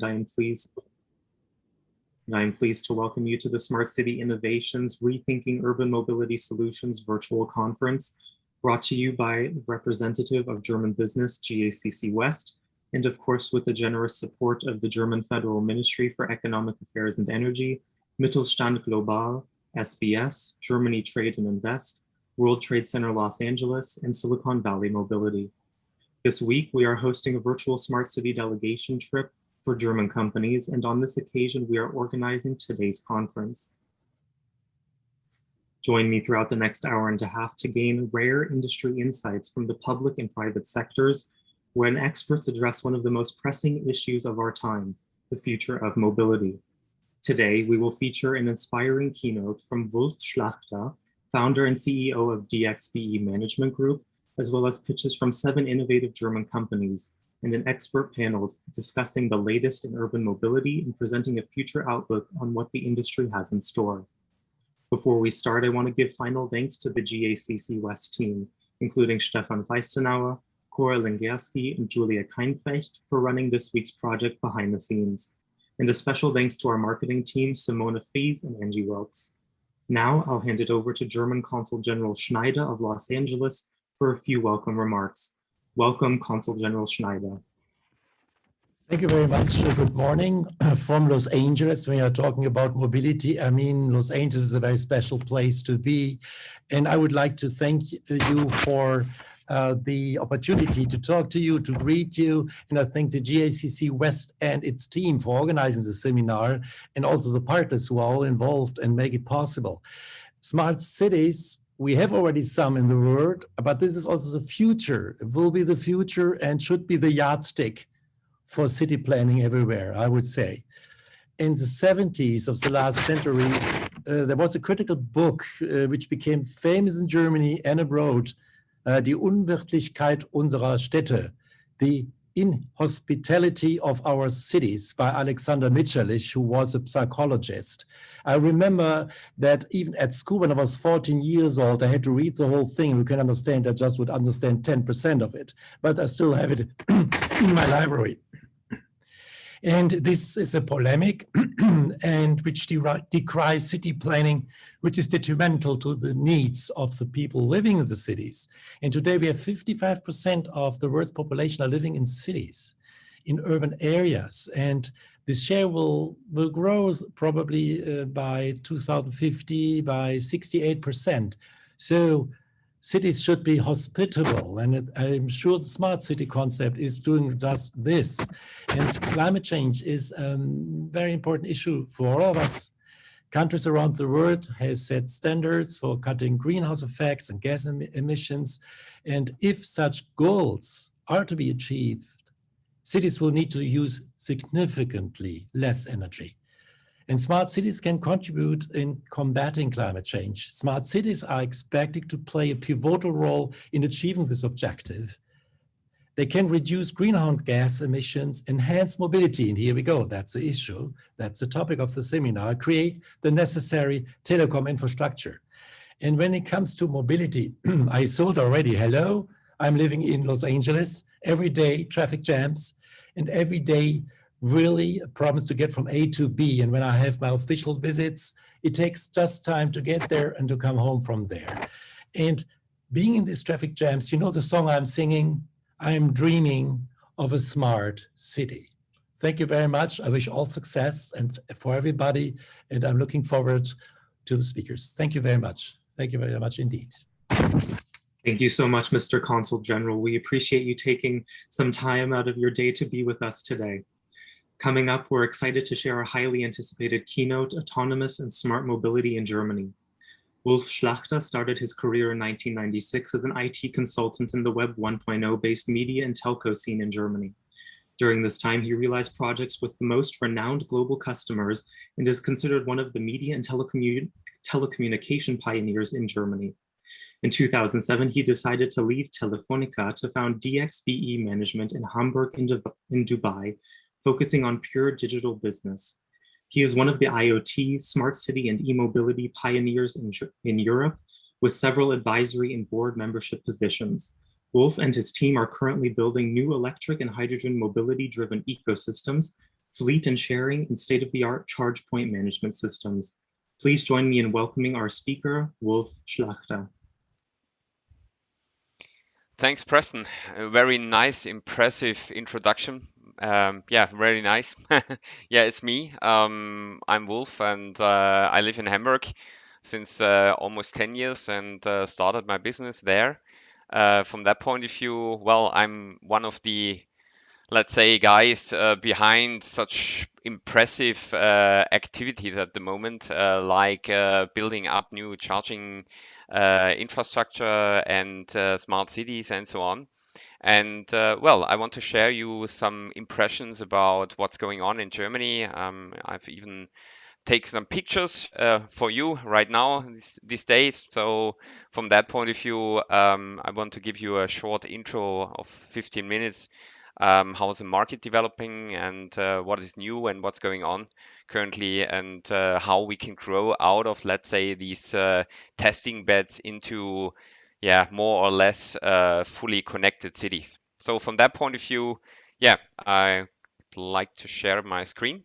I am pleased to welcome you to the Smart City Innovations Rethinking Urban Mobility Solutions virtual conference, brought to you by a representative of German business GACC West, and of course with the generous support of the German Federal Ministry for Economic Affairs and Energy, Mittelstand Global, SBS, Germany Trade and Invest, World Trade Center Los Angeles, and Silicon Valley Mobility. This week, we are hosting a virtual Smart City delegation trip for German companies, and on this occasion, we are organizing today's conference. Join me throughout the next hour and a half to gain rare industry insights from the public and private sectors, when experts address one of the most pressing issues of our time, the future of mobility. Today, we will feature an inspiring keynote from Wolf Schlachter, founder and CEO of DXBE Management Group, as well as pitches from 7 innovative German companies, and an expert panel discussing the latest in urban mobility and presenting a future outlook on what the industry has in store. Before we start, I want to give final thanks to the GACC West team, including Stefan Feistenauer, Cora Lengerski, and Julia Keinfecht for running this week's project behind the scenes. And a special thanks to our marketing team, Simona Fries and Angie Wilkes. Now I'll hand it over to German Consul General Schneider of Los Angeles for a few welcome remarks. Welcome, Consul General Schneider. Thank you very much. Good morning from Los Angeles. We are talking about mobility. I mean, Los Angeles is a very special place to be. And I would like to thank you for the opportunity to talk to you, to greet you. And I thank the GACC West and its team for organizing the seminar, and also the partners who are all involved and make it possible. Smart cities, we have already some in the world, but this is also the future. It will be the future and should be the yardstick for city planning everywhere, I would say. In the 70s of the last century, there was a critical book which became famous in Germany and abroad, Die Unwirtlichkeit unserer Städte, the inhospitality of our cities, by Alexander Mitscherlich, who was a psychologist. I remember that even at school when I was 14 years old, I had to read the whole thing. You can understand, I just would understand 10% of it, but I still have it in my library. And this is a polemic and which decries city planning, which is detrimental to the needs of the people living in the cities. And today we have 55% of the world's population are living in cities, in urban areas. And this share will grow probably by 2050 by 68%. So cities should be hospitable, and I'm sure the smart city concept is doing just this. And climate change is a very important issue for all of us. Countries around the world have set standards for cutting greenhouse effects and gas emissions. And if such goals are to be achieved, cities will need to use significantly less energy. And smart cities can contribute in combating climate change. Smart cities are expected to play a pivotal role in achieving this objective. They can reduce greenhouse gas emissions, enhance mobility, and here we go, that's the issue, that's the topic of the seminar, create the necessary telecom infrastructure. And when it comes to mobility, I sold already, hello, I'm living in Los Angeles, every day traffic jams, and every day really a promise to get from A to B. And when I have my official visits, it takes just time to get there and to come home from there. And being in these traffic jams, you know the song I'm singing, I'm dreaming of a smart city. Thank you very much. I wish all success and for everybody. And I'm looking forward to the speakers. Thank you very much. Thank you very much indeed. Thank you so much, Mr. Consul General. We appreciate you taking some time out of your day to be with us today. Coming up, we're excited to share a highly anticipated keynote, Autonomous and Smart Mobility in Germany. Wolf Schlachter started his career in 1996 as an IT consultant in the Web 1.0 based media and telco scene in Germany. During this time, he realized projects with the most renowned global customers and is considered one of the media and telecommunication pioneers in Germany. In 2007, he decided to leave Telefonica to found DXBE Management in Hamburg in Dubai, focusing on pure digital business. He is one of the IoT, smart city, and e-mobility pioneers in Europe, with several advisory and board membership positions. Wolf and his team are currently building new electric and hydrogen mobility-driven ecosystems fleet and sharing, and state-of-the-art charge point management systems. Please join me in welcoming our speaker, Wolf Schlachter. Thanks, Preston. A very nice, impressive introduction. Yeah, very nice. Yeah, it's me. I'm Wolf, and I live in Hamburg since almost 10 years and started my business there. From that point of view, well, I'm one of the, let's say, guys behind such impressive activities at the moment, like building up new charging infrastructure and smart cities and so on. And well, I want to share you some impressions about what's going on in Germany. I've even take some pictures for you right now these days. So from that point of view, I want to give you a short intro of 15 minutes. How is the market developing and what is new and what's going on currently, and how we can grow out of, let's say, these testing beds into, yeah, more or less fully connected cities. So from that point of view, yeah, I like to share my screen.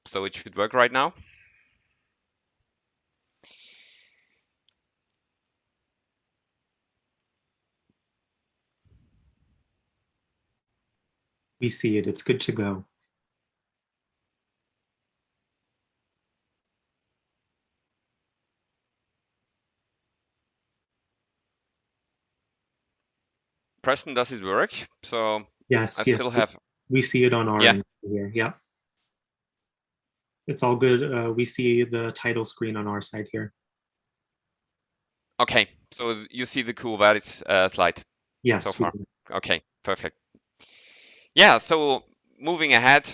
So it should work right now. We see it. It's good to go. Preston, does it work? So Yes, I yes. still have, We see it on our yeah. end here. Yeah. It's all good. We see the title screen on our side here. Okay, so you see the cool values slide Yes. so far. Okay, perfect. Yeah, so moving ahead,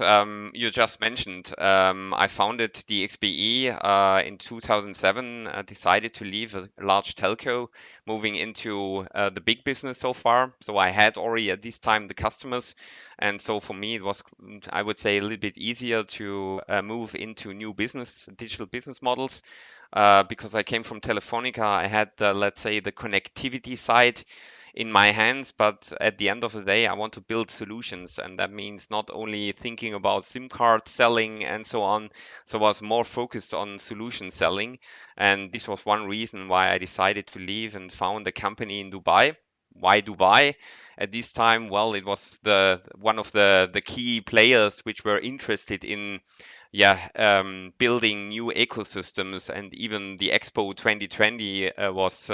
you just mentioned I founded the XBE in 2007, decided to leave a large telco, moving into the big business so far. So I had already at this time the customers. And so for me, it was, I would say, a little bit easier to move into new business, digital business models. Because I came from Telefonica, I had, let's say, the connectivity side in my hands, but at the end of the day, I want to build solutions, and that means not only thinking about SIM card selling and so on. So I was more focused on solution selling, and this was one reason why I decided to leave and found a company in Dubai. Why Dubai? At this time, well, it was the one of the key players which were interested in, yeah, building new ecosystems, and even the Expo 2020 was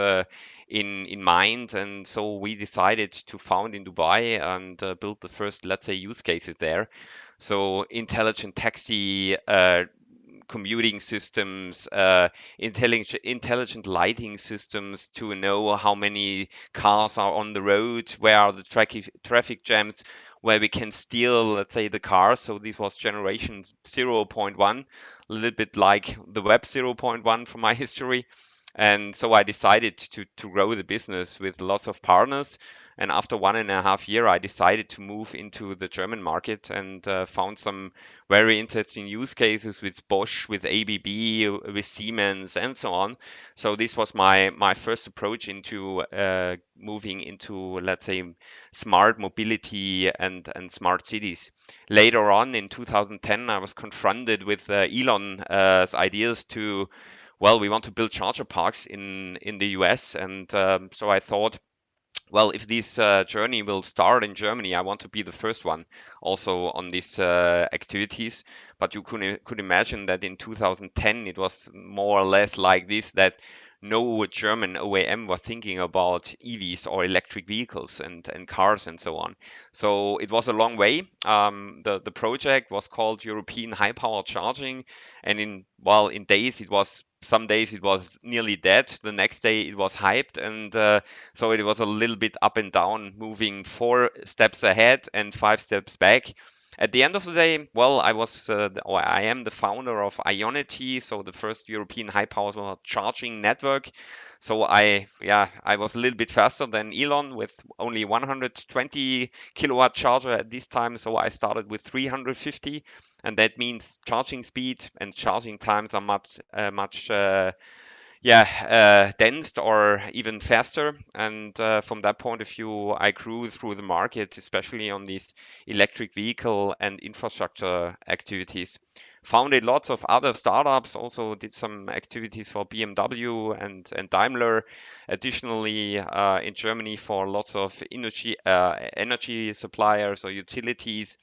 in mind. And so we decided to found in Dubai and build the first, let's say, use cases there. So intelligent taxi, commuting systems, intelligent lighting systems to know how many cars are on the road, where are the traffic jams, where we can steal, let's say, the cars. So this was generation 0.1, a little bit like the web 0.1 from my history. And so I decided to grow the business with lots of partners. And after 1.5 years, I decided to move into the German market and found some very interesting use cases with Bosch, with ABB, with Siemens, and so on. So this was my first approach into moving into, let's say, smart mobility and smart cities. Later on in 2010, I was confronted with Elon's ideas to, well, we want to build charger parks in the US, and so I thought, well, if this journey will start in Germany, I want to be the first one also on these activities. But you could imagine that in 2010 it was more or less like this, that no German OEM was thinking about EVs or electric vehicles and cars and so on. So it was a long way. The project was called European High Power Charging, and in days it was, some days it was nearly dead. The next day it was hyped, and so it was a little bit up and down, moving 4 steps ahead and 5 steps back. At the end of the day, well, I am the founder of Ionity, so the first European high power charging network. So I was a little bit faster than Elon with only 120 kilowatt charger at this time. So I started with 350, and that means charging speed and charging times are much dense or even faster. And from that point of view, I grew through the market, especially on these electric vehicle and infrastructure activities. Founded lots of other startups, also did some activities for BMW and Daimler. Additionally, in Germany for lots of energy suppliers or utilities.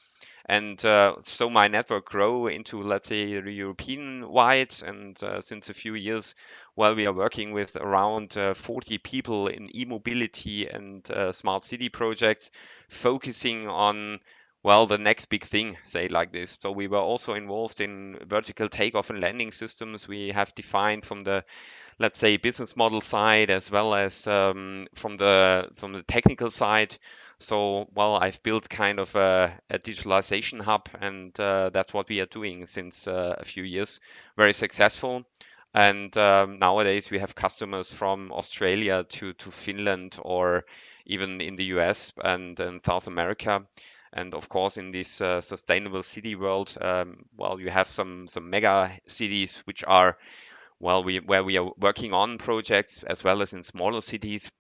And so my network grew into, let's say, European wide. And since a few years, well, we are working with around 40 people in e-mobility and smart city projects, focusing on, well, the next big thing, say it like this. So we were also involved in vertical takeoff and landing systems. We have defined from the, let's say, business model side as well as from the technical side. So, well, I've built kind of a digitalization hub, and that's what we are doing since a few years. Very successful. And nowadays we have customers from Australia to Finland, or even in the US and South America. And of course, in this sustainable city world, well, you have some mega cities which are, well, where we are working on projects, as well as in smaller cities,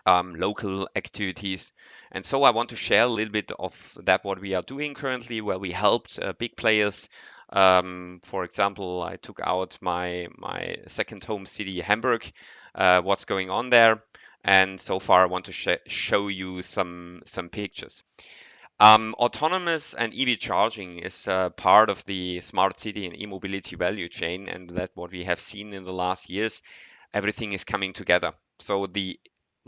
local activities. And so I want to share a little bit of that, what we are doing currently, where we helped big players. For example, I took out my second home city, Hamburg, what's going on there. And so far, I want to show you some pictures. Autonomous and EV charging is part of the smart city and e-mobility value chain, and that what we have seen in the last years, everything is coming together. So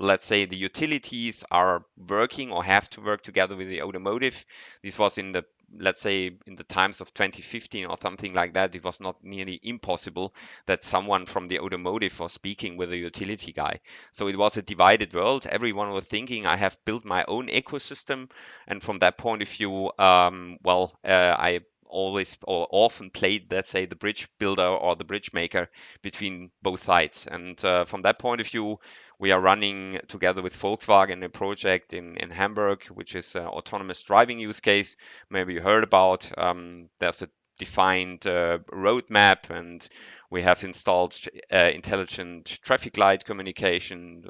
let's say the utilities are working or have to work together with the automotive. This was in the, let's say, in the times of 2015 or something like that. It was not nearly impossible that someone from the automotive was speaking with a utility guy. So it was a divided world. Everyone was thinking, I have built my own ecosystem. And from that point of view, I always or often played, let's say, the bridge builder or the bridge maker between both sides. And from that point of view, we are running together with Volkswagen a project in Hamburg, which is an autonomous driving use case. Maybe you heard about. There's a defined roadmap, and we have installed intelligent traffic light communication,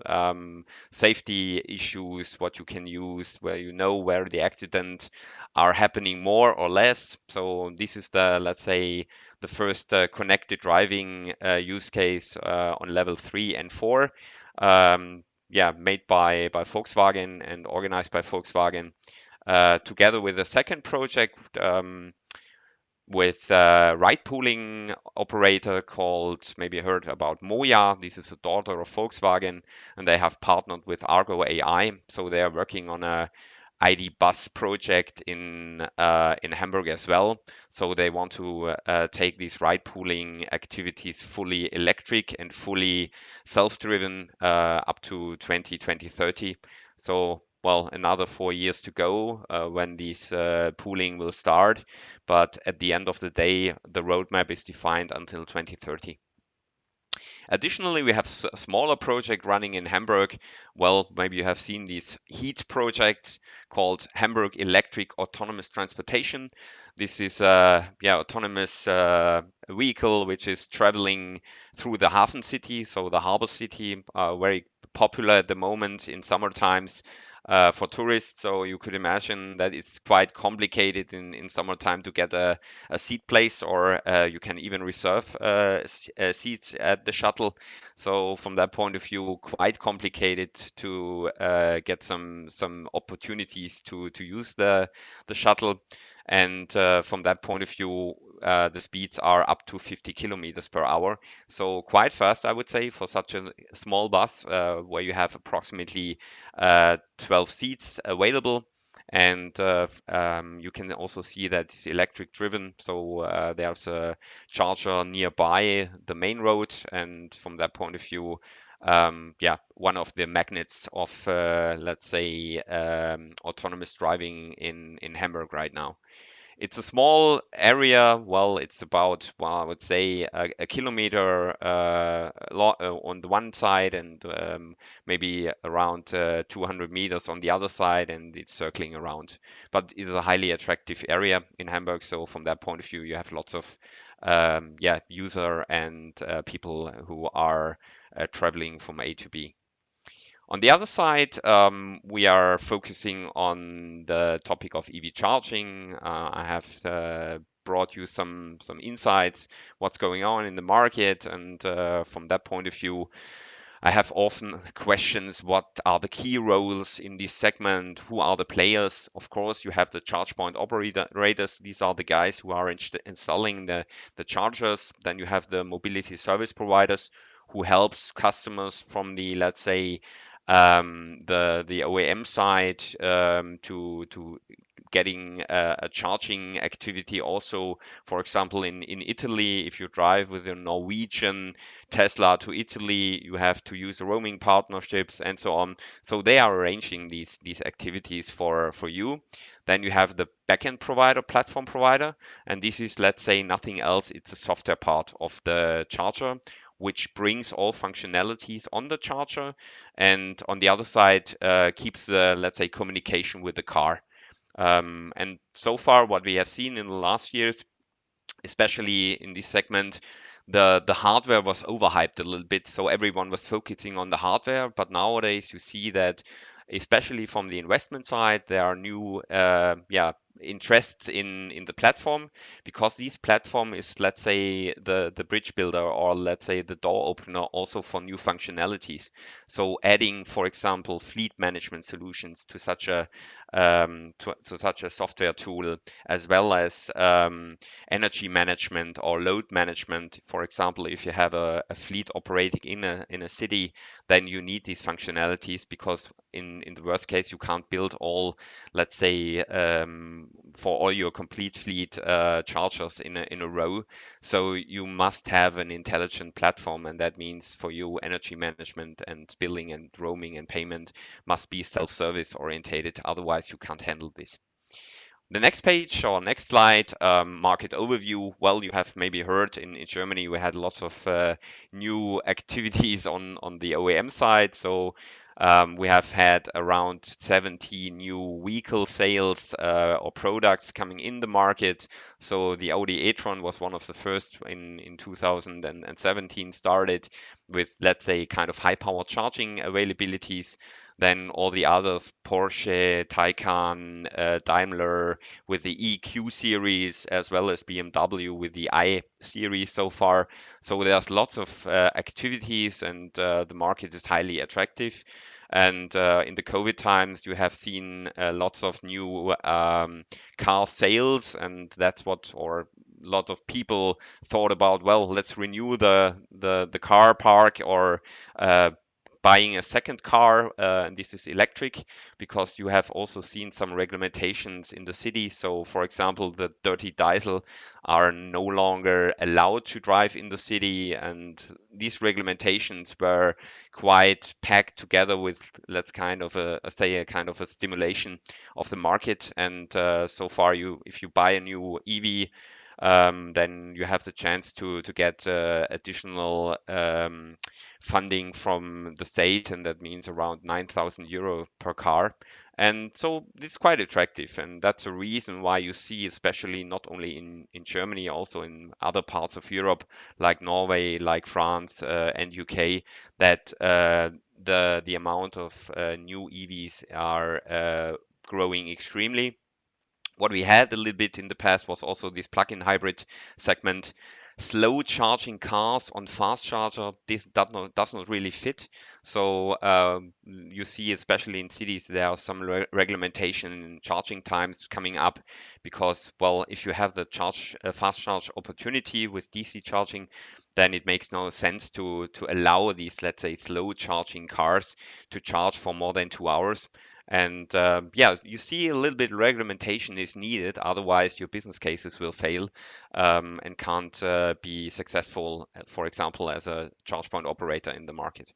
safety issues, what you can use, where you know where the accident are happening more or less. So this is the, let's say, the first connected driving use case on level 3 and 4. Made by Volkswagen and organized by Volkswagen, together with a second project with a ride pooling operator called, maybe you heard about Moja. This is a daughter of Volkswagen, and they have partnered with Argo AI. So they are working on a ID bus project in Hamburg as well. So they want to take these ride pooling activities fully electric and fully self-driven up to 2030. So, well, another 4 years to go when this pooling will start. But at the end of the day, the roadmap is defined until 2030. Additionally, we have a smaller project running in Hamburg. Well, maybe you have seen these heat projects called Hamburg Electric Autonomous Transportation. This is a autonomous vehicle which is traveling through the Hafen city, so the harbor city, very popular at the moment in summer times. For tourists, so you could imagine that it's quite complicated in summertime to get a seat place, or you can even reserve seats at the shuttle. So from that point of view, quite complicated to get some opportunities to use the shuttle. And from that point of view, the speeds are up to 50 kilometers per hour. So quite fast, I would say, for such a small bus where you have approximately 12 seats available. And you can also see that it's electric driven. So there's a charger nearby the main road. And from that point of view, one of the magnets of, let's say, autonomous driving in Hamburg right now. It's a small area. Well, it's about, well, I would say a kilometer on the one side and maybe around 200 meters on the other side, and it's circling around. But it's a highly attractive area in Hamburg. So from that point of view, you have lots of user and people who are traveling from A to B. On the other side, we are focusing on the topic of EV charging. I have brought you some insights, what's going on in the market, and from that point of view, I have often questions: what are the key roles in this segment? Who are the players? Of course, you have the charge point operators. These are the guys who are installing the chargers. Then you have the mobility service providers who helps customers from the, let's say, the OEM side to getting a charging activity also. For example, in Italy, if you drive with a Norwegian Tesla to Italy, you have to use roaming partnerships and so on. So they are arranging these activities for you. Then you have the backend provider, platform provider, and this is, let's say, nothing else. It's a software part of the charger, which brings all functionalities on the charger, and on the other side keeps the, let's say, communication with the car. And so far, what we have seen in the last years, especially in this segment, the hardware was overhyped a little bit, so everyone was focusing on the hardware. But nowadays, you see that, especially from the investment side, there are new interests in the platform, because this platform is, let's say, the bridge builder, or let's say the door opener also for new functionalities. So adding, for example, fleet management solutions to such a such a software tool, as well as energy management or load management. For example, if you have a fleet operating in a city, then you need these functionalities, because in the worst case, you can't build all, let's say, for all your complete fleet chargers in a row. So you must have an intelligent platform, and that means for you, energy management and billing and roaming and payment must be self-service orientated. Otherwise, you can't handle this. The next page or next slide, market overview. Well, you have maybe heard in Germany we had lots of new activities on the OEM side. So we have had around 70 new vehicle sales or products coming in the market. So the Audi e-tron was one of the first in 2017, started with, let's say, kind of high power charging availabilities. Then all the others, Porsche, Taycan, Daimler with the EQ series, as well as BMW with the I series so far. So there's lots of activities, and the market is highly attractive. And in the COVID times, you have seen lots of new car sales, and that's what, or a lot of people thought about, well, let's renew the car park, or buying a second car, and this is electric, because you have also seen some regulations in the city. So, for example, the dirty diesel are no longer allowed to drive in the city, and these regulations were quite packed together with, let's kind of say a kind of a stimulation of the market. And so far, if you buy a new EV, then you have the chance to get additional funding from the state, and that means around 9,000 euro per car. And so it's quite attractive, and that's a reason why you see, especially not only in Germany, also in other parts of Europe, like Norway, like France, and UK, that the amount of new EVs are growing extremely. What we had a little bit in the past was also this plug-in hybrid segment. Slow charging cars on fast charger, this does not really fit. So you see, especially in cities, there are some regulation in charging times coming up, because, well, if you have the fast charge opportunity with DC charging, then it makes no sense to allow these, let's say, slow charging cars to charge for more than 2 hours. And you see a little bit regulation is needed, otherwise your business cases will fail, and can't be successful, for example, as a charge point operator in the market.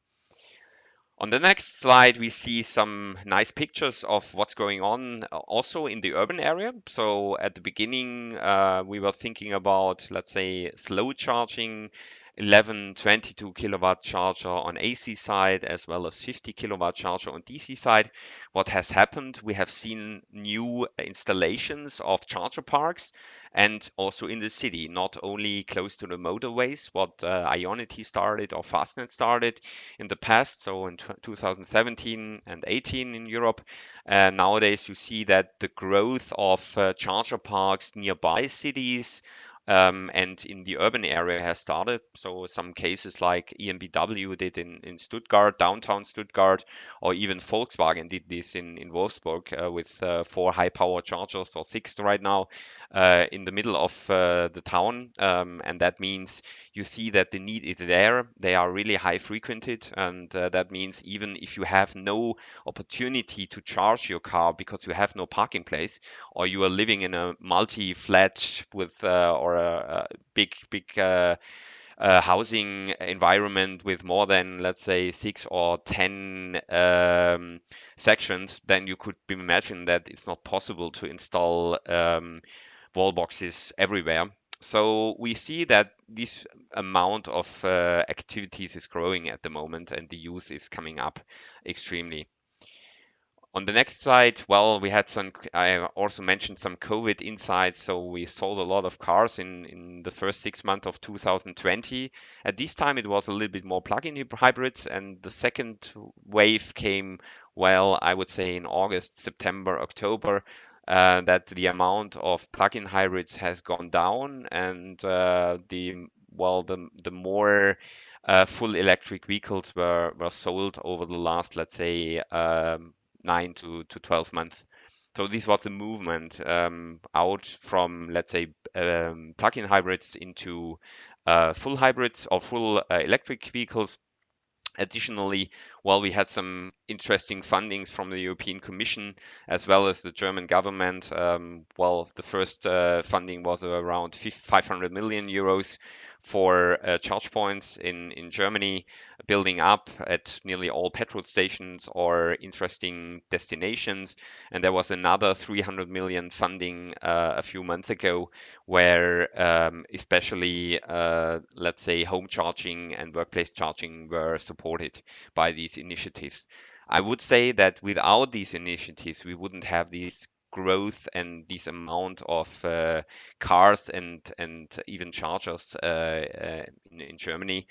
On the next slide, we see some nice pictures of what's going on also in the urban area. So at the beginning, we were thinking about, let's say, slow charging, 11, 22 kilowatt charger on AC side, as well as 50 kilowatt charger on DC side. What has happened? We have seen new installations of charger parks and also in the city, not only close to the motorways, what Ionity started or Fastnet started in the past, so in 2017 and 18 in Europe. Nowadays, you see that the growth of charger parks nearby cities and in the urban area has started. So some cases like EnBW did in Stuttgart, downtown Stuttgart, or even Volkswagen did this in Wolfsburg with 4 high power chargers or 6 right now in the middle of the town. And that means you see that the need is there. They are really high frequented, and that means even if you have no opportunity to charge your car because you have no parking place, or you are living in a multi-flat with or a big housing environment with more than, let's say, 6 or 10 sections, then you could imagine that it's not possible to install wall boxes everywhere. So we see that this amount of activities is growing at the moment, and the use is coming up extremely. On the next slide, well, we had some, I also mentioned some COVID insights. So we sold a lot of cars in the first 6 months of 2020. At this time, it was a little bit more plug-in hybrids, and the second wave came, well, I would say in August, September, October, that the amount of plug-in hybrids has gone down, and the more full electric vehicles were sold over the last, let's say, 9 to 12 months. So this was the movement out from, let's say, plug-in hybrids into full hybrids or full electric vehicles. Additionally, while we had some interesting fundings from the European Commission as well as the German government, the first funding was around 500 million euros for charge points in Germany, building up at nearly all petrol stations or interesting destinations. And there was another 300 million funding a few months ago where especially, let's say, home charging and workplace charging were supported by these initiatives. I would say that without these initiatives, we wouldn't have this growth and this amount of cars and even chargers in Germany.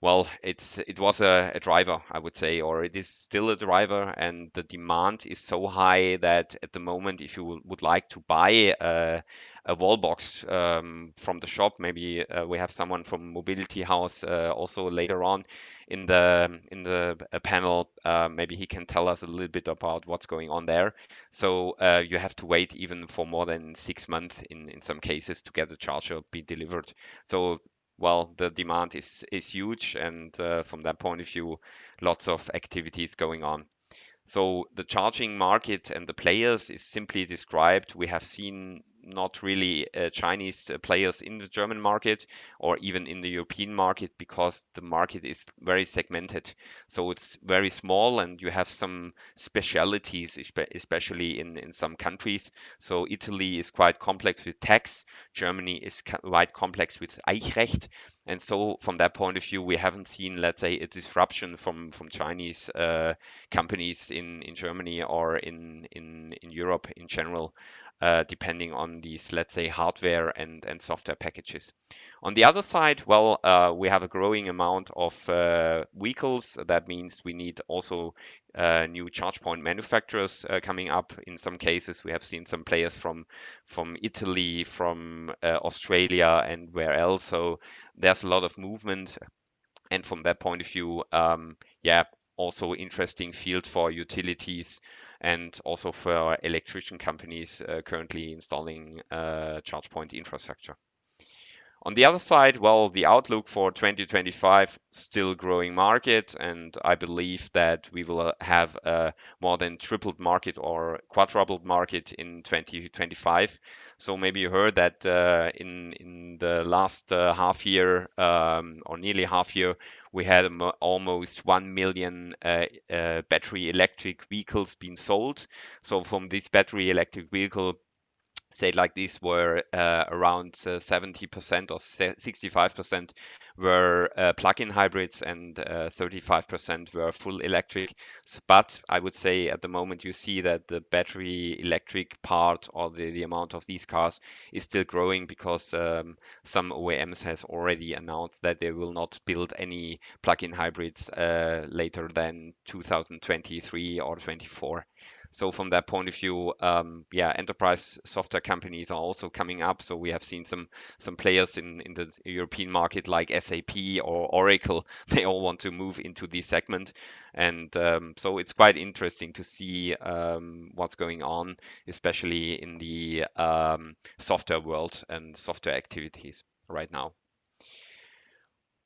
Well, it was a driver, I would say, or it is still a driver, and the demand is so high that at the moment, if you would like to buy a wall box from the shop, maybe we have someone from Mobility House also later on in the panel. Maybe he can tell us a little bit about what's going on there. So you have to wait even for more than 6 months in some cases to get a charger be delivered. So well, the demand is huge, and from that point of view, lots of activities going on. So the charging market and the players is simply described. We have seen not really Chinese players in the German market or even in the European market because the market is very segmented. So it's very small and you have some specialities, especially in some countries. So Italy is quite complex with tax. Germany is quite complex with Eichrecht. And so from that point of view, we haven't seen, let's say, a disruption from Chinese companies in Germany or in Europe in general, depending on these, let's say, hardware and software packages. On the other side, well, we have a growing amount of vehicles. That means we need also new charge point manufacturers coming up. In some cases, we have seen some players from Italy, from Australia, and where else. So there's a lot of movement, and from that point of view, also interesting field for utilities and also for electrician companies currently installing charge point infrastructure. On the other side, well, the outlook for 2025, still growing market, and I believe that we will have a more than tripled market or quadrupled market in 2025. So maybe you heard that in the last half year or nearly half year, we had almost 1 million battery electric vehicles being sold. So from this battery electric vehicle, say it like this, were around 70% or 65% were plug-in hybrids and 35% were full electric. But I would say at the moment you see that the battery electric part or the amount of these cars is still growing because some OEMs has already announced that they will not build any plug-in hybrids later than 2023 or 24. So from that point of view, yeah, enterprise software companies are also coming up. So we have seen some players in the European market like SAP or Oracle. They all want to move into this segment, and so it's quite interesting to see what's going on, especially in the software world and software activities right now.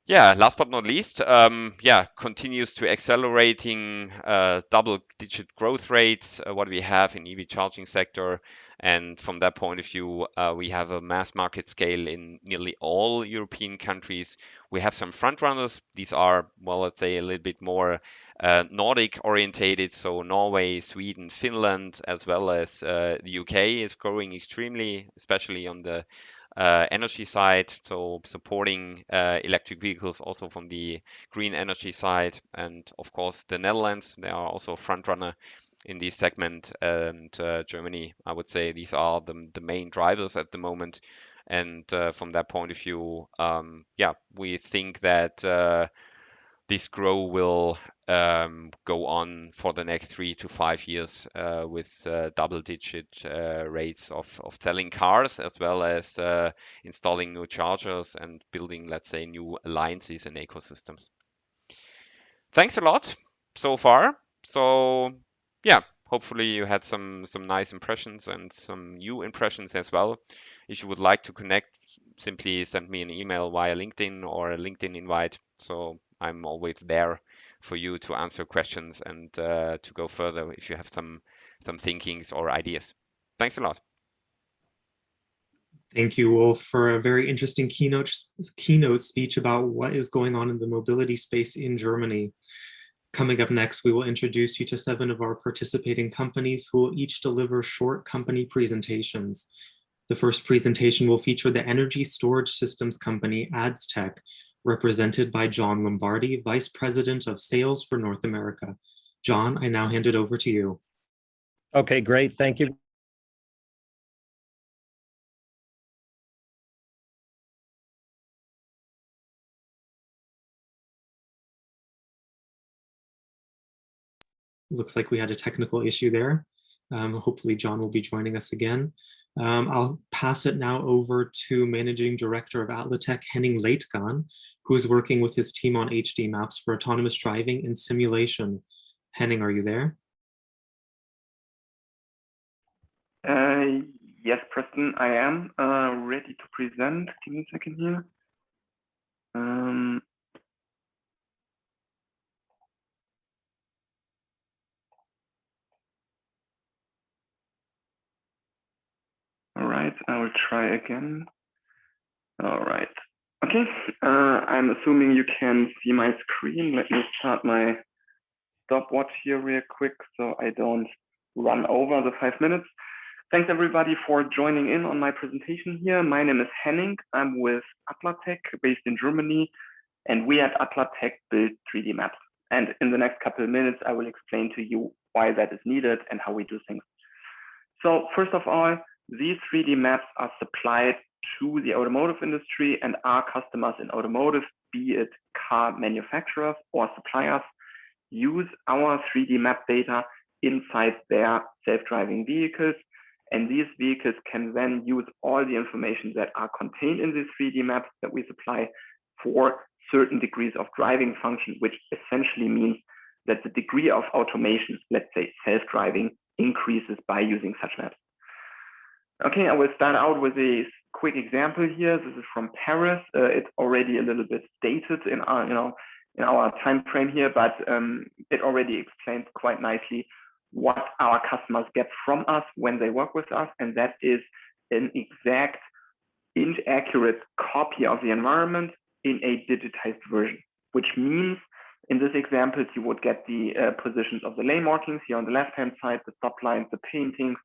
Yeah, last but not least, yeah, continues to accelerating double-digit growth rates, what we have in EV charging sector. And from that point of view, we have a mass market scale in nearly all European countries. We have some front runners. These are, well, let's say a little bit more Nordic orientated. So Norway, Sweden, Finland, as well as the UK is growing extremely, especially on the energy side, so supporting electric vehicles also from the green energy side. And of course, the Netherlands, they are also a front runner in this segment, and Germany, I would say these are the main drivers at the moment. And from that point of view, yeah, we think that this growth will go on for the next 3 to 5 years with double-digit rates of selling cars, as well as installing new chargers and building, let's say, new alliances and ecosystems. Thanks a lot so far. So yeah, hopefully you had some nice impressions and some new impressions as well. If you would like to connect, simply send me an email via LinkedIn or a LinkedIn invite. So I'm always there for you to answer questions and to go further if you have some thinkings or ideas. Thanks a lot. Thank you, Wolf, for a very interesting keynote speech about what is going on in the mobility space in Germany. Coming up next, we will introduce you to 7 of our participating companies who will each deliver short company presentations. The first presentation will feature the energy storage systems company AdsTech, represented by John Lombardi, Vice President of Sales for North America. John, I now hand it over to you. Okay, great. Thank you. Looks like we had a technical issue there. Hopefully John will be joining us again. I'll pass it now over to Managing Director of Atlatech, Henning Leitgan, who is working with his team on HD maps for autonomous driving and simulation. Henning, are you there? Yes, Preston, I am ready to present. Give me a second here. All right, I will try again. All right. Okay, I'm assuming you can see my screen. Let me start my stopwatch here real quick so I don't run over the 5 minutes. Thanks everybody for joining in on my presentation here. My name is Henning. I'm with Atlatech based in Germany, and we at Atlatech build 3D maps. And in the next couple of minutes, I will explain to you why that is needed and how we do things. So first of all, these 3D maps are supplied to the automotive industry, and our customers in automotive, be it car manufacturers or suppliers, use our 3D map data inside their self-driving vehicles. And these vehicles can then use all the information that are contained in these 3D maps that we supply for certain degrees of driving function, which essentially means that the degree of automation, let's say self-driving, increases by using such maps. Okay, I will start out with a quick example here. This is from Paris. It's already a little bit dated in our, in our time frame here, but it already explains quite nicely what our customers get from us when they work with us, and that is an exact, inaccurate copy of the environment in a digitized version, which means in this example, you would get the positions of the lane markings here on the left-hand side, the stop lines, the paintings,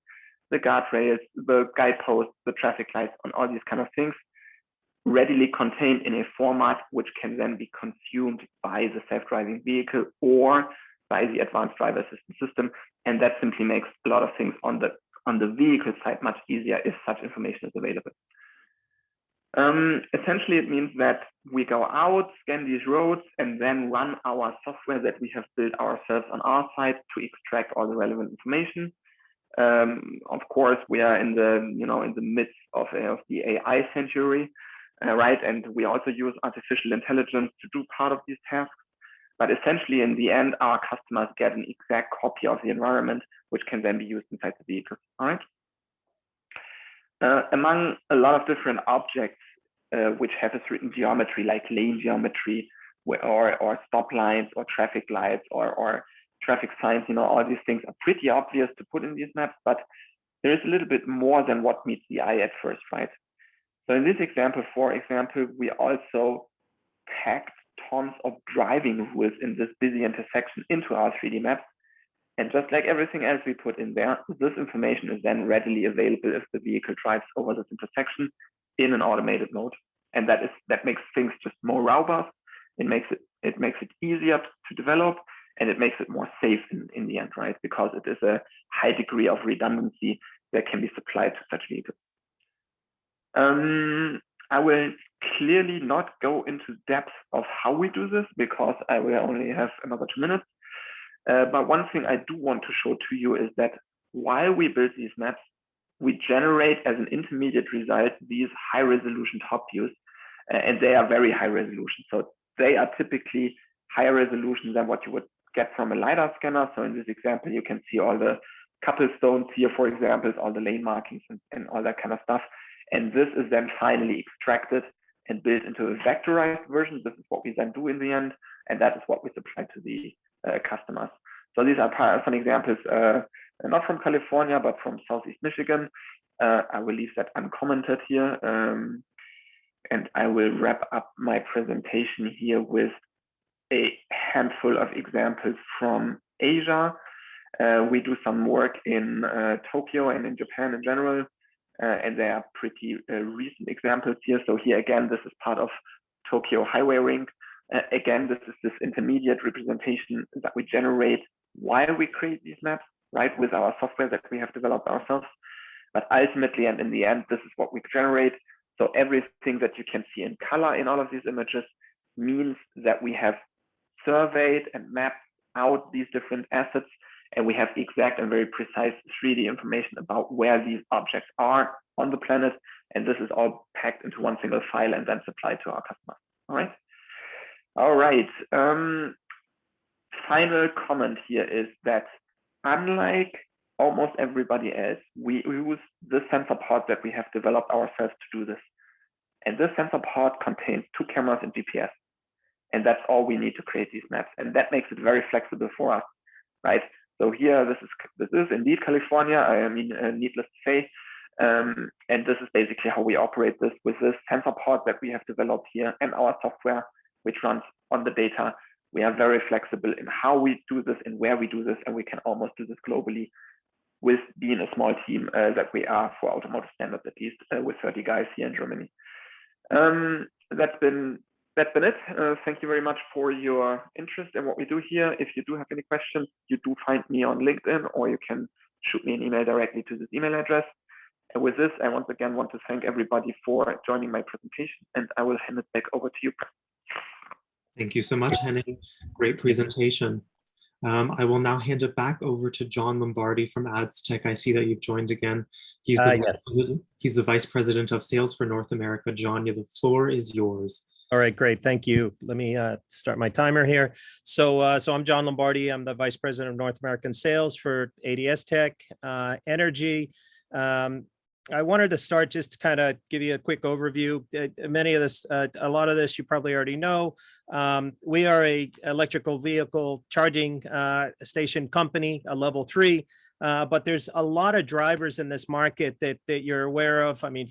the guardrails, the guideposts, the traffic lights, and all these kind of things readily contained in a format which can then be consumed by the self-driving vehicle or by the advanced driver assistance system. And that simply makes a lot of things on the vehicle side much easier if such information is available. Essentially, it means that we go out, scan these roads, and then run our software that we have built ourselves on our side to extract all the relevant information. Of course, we are in the in the midst of the AI century, right? And we also use artificial intelligence to do part of these tasks. But essentially, in the end, our customers get an exact copy of the environment, which can then be used inside the vehicle. All right. Among a lot of different objects which have a certain geometry, like lane geometry, or stop lines, or traffic lights, or traffic signs, all these things are pretty obvious to put in these maps, but there is a little bit more than what meets the eye at first, right? So in this example, for example, we also packed tons of driving rules in this busy intersection into our 3D maps. And just like everything else we put in there, this information is then readily available if the vehicle drives over this intersection in an automated mode. And that makes things just more robust. It makes it easier to develop, and it makes it more safe in the end, right? Because it is a high degree of redundancy that can be supplied to such vehicles. I will clearly not go into depth of how we do this because I will only have another 2 minutes. But one thing I do want to show to you is that while we build these maps, we generate as an intermediate result these high resolution top views, and they are very high resolution. So they are typically higher resolution than what you would get from a LiDAR scanner. So in this example, you can see all the cobblestones here, for example, all the lane markings and all that kind of stuff. And this is then finally extracted and built into a vectorized version. This is what we then do in the end, and that is what we supply to the customers. So these are some examples, not from California, but from Southeast Michigan. I will leave that uncommented here. And I will wrap up my presentation here with a handful of examples from Asia. We do some work in Tokyo and in Japan in general, and they are pretty recent examples here. So here again, this is part of Tokyo Highway Ring. Again, this is this intermediate representation that we generate while we create these maps, right, with our software that we have developed ourselves. But ultimately, and in the end, this is what we generate. So everything that you can see in color in all of these images means that we have surveyed and mapped out these different assets, and we have exact and very precise 3D information about where these objects are on the planet. And this is all packed into one single file and then supplied to our customers. All right. All right. Final comment here is that unlike almost everybody else, we use the sensor pod that we have developed ourselves to do this. And this sensor pod contains 2 cameras and GPS. And that's all we need to create these maps. And that makes it very flexible for us, right? So here, this is indeed California. I mean, needless to say. And this is basically how we operate this with this sensor pod that we have developed here and our software, which runs on the data. We are very flexible in how we do this and where we do this, and we can almost do this globally with being a small team that we are for automotive standards, at least with 30 guys here in Germany. That's been it. Thank you very much for your interest in what we do here. If you do have any questions, you do find me on LinkedIn, or you can shoot me an email directly to this email address. And with this, I once again want to thank everybody for joining my presentation, and I will hand it back over to you. Thank you so much, Henning. Great presentation. I will now hand it back over to John Lombardi from AdsTech. I see that you've joined again. He's the Vice President of Sales for North America. John, the floor is yours. All right, great. Thank you. Let me start my timer here. So I'm John Lombardi. I'm the Vice President of North American Sales for ADS Tech Energy. I wanted to start just to kind of give you a quick overview. Many of this, a lot of this you probably already know. We are a electrical vehicle charging station company, a level 3, but there's a lot of drivers in this market that you're aware of. I mean,